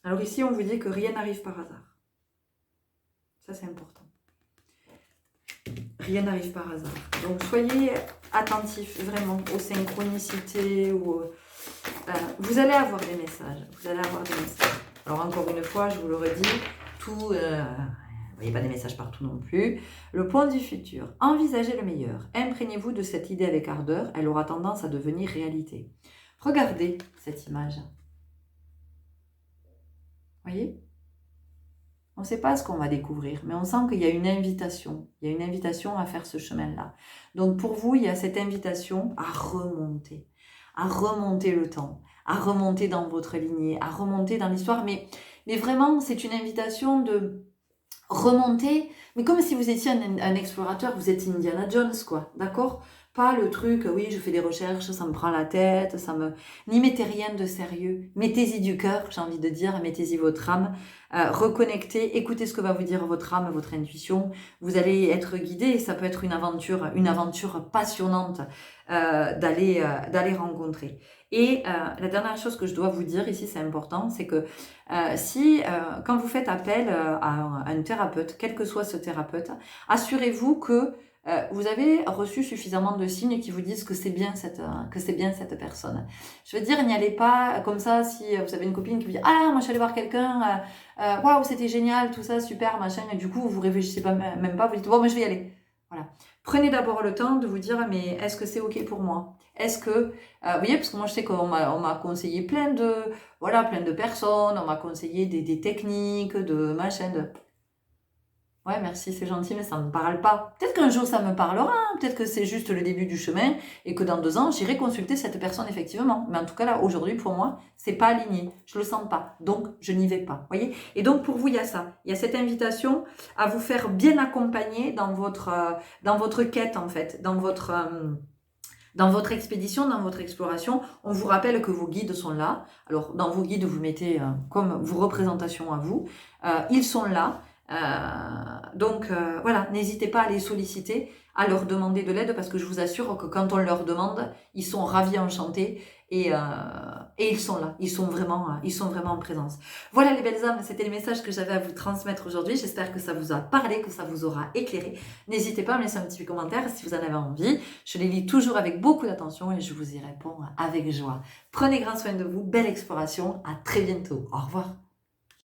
Alors ici, on vous dit que rien n'arrive par hasard. Ça, c'est important. Rien n'arrive par hasard. Donc, soyez attentifs vraiment aux synchronicités. Vous allez avoir des messages. Vous allez avoir des messages. Alors, encore une fois, je vous le redis, tout... Il n'y a pas des messages partout non plus. Le point du futur. Envisagez le meilleur. Imprégnez-vous de cette idée avec ardeur. Elle aura tendance à devenir réalité. Regardez cette image. Voyez? On ne sait pas ce qu'on va découvrir, mais on sent qu'il y a une invitation. Il y a une invitation à faire ce chemin-là. Donc pour vous, il y a cette invitation à remonter le temps, à remonter dans votre lignée, à remonter dans l'histoire. Mais vraiment, c'est une invitation de... remonter, mais comme si vous étiez un explorateur, vous êtes Indiana Jones, quoi, d'accord? Pas le truc, oui, je fais des recherches, ça me prend la tête, N'y mettez rien de sérieux, mettez-y du cœur, j'ai envie de dire, mettez-y votre âme, reconnectez, écoutez ce que va vous dire votre âme, votre intuition, vous allez être guidé, et ça peut être une aventure passionnante d'aller rencontrer. Et la dernière chose que je dois vous dire ici, c'est important, c'est que quand vous faites appel à un thérapeute, quel que soit ce thérapeute, assurez-vous que vous avez reçu suffisamment de signes qui vous disent que c'est bien cette personne. Je veux dire, n'y allez pas comme ça si vous avez une copine qui vous dit « Ah, moi je suis allée voir quelqu'un, waouh, c'était génial, tout ça, super, machin », et du coup, vous réfléchissez pas, même pas, vous dites « Bon, moi je vais y aller ». Voilà. Prenez d'abord le temps de vous dire « Mais est-ce que c'est OK pour moi ?» Est-ce que, vous voyez, parce que moi je sais qu'on m'a conseillé plein de personnes, on m'a conseillé des techniques, de machin, Ouais, merci, c'est gentil, mais ça ne me parle pas. Peut-être qu'un jour ça me parlera, hein. Peut-être que c'est juste le début du chemin et que dans 2 ans, j'irai consulter cette personne effectivement. Mais en tout cas là, aujourd'hui, pour moi, c'est pas aligné. Je le sens pas. Donc, je n'y vais pas. Voyez? Et donc, pour vous, il y a ça. Il y a cette invitation à vous faire bien accompagner dans votre quête, en fait, dans votre expédition, dans votre exploration. On vous rappelle que vos guides sont là. Alors, dans vos guides, vous mettez comme vos représentations à vous. Ils sont là. Voilà, n'hésitez pas à les solliciter, à leur demander de l'aide parce que je vous assure que quand on leur demande, ils sont ravis, enchantés et ils sont là, ils sont vraiment en présence. Voilà les belles âmes, c'était les messages que j'avais à vous transmettre aujourd'hui. J'espère que ça vous a parlé, que ça vous aura éclairé. N'hésitez pas à me laisser un petit commentaire si vous en avez envie. Je les lis toujours avec beaucoup d'attention et je vous y réponds avec joie. Prenez grand soin de vous, belle exploration, à très bientôt. Au revoir.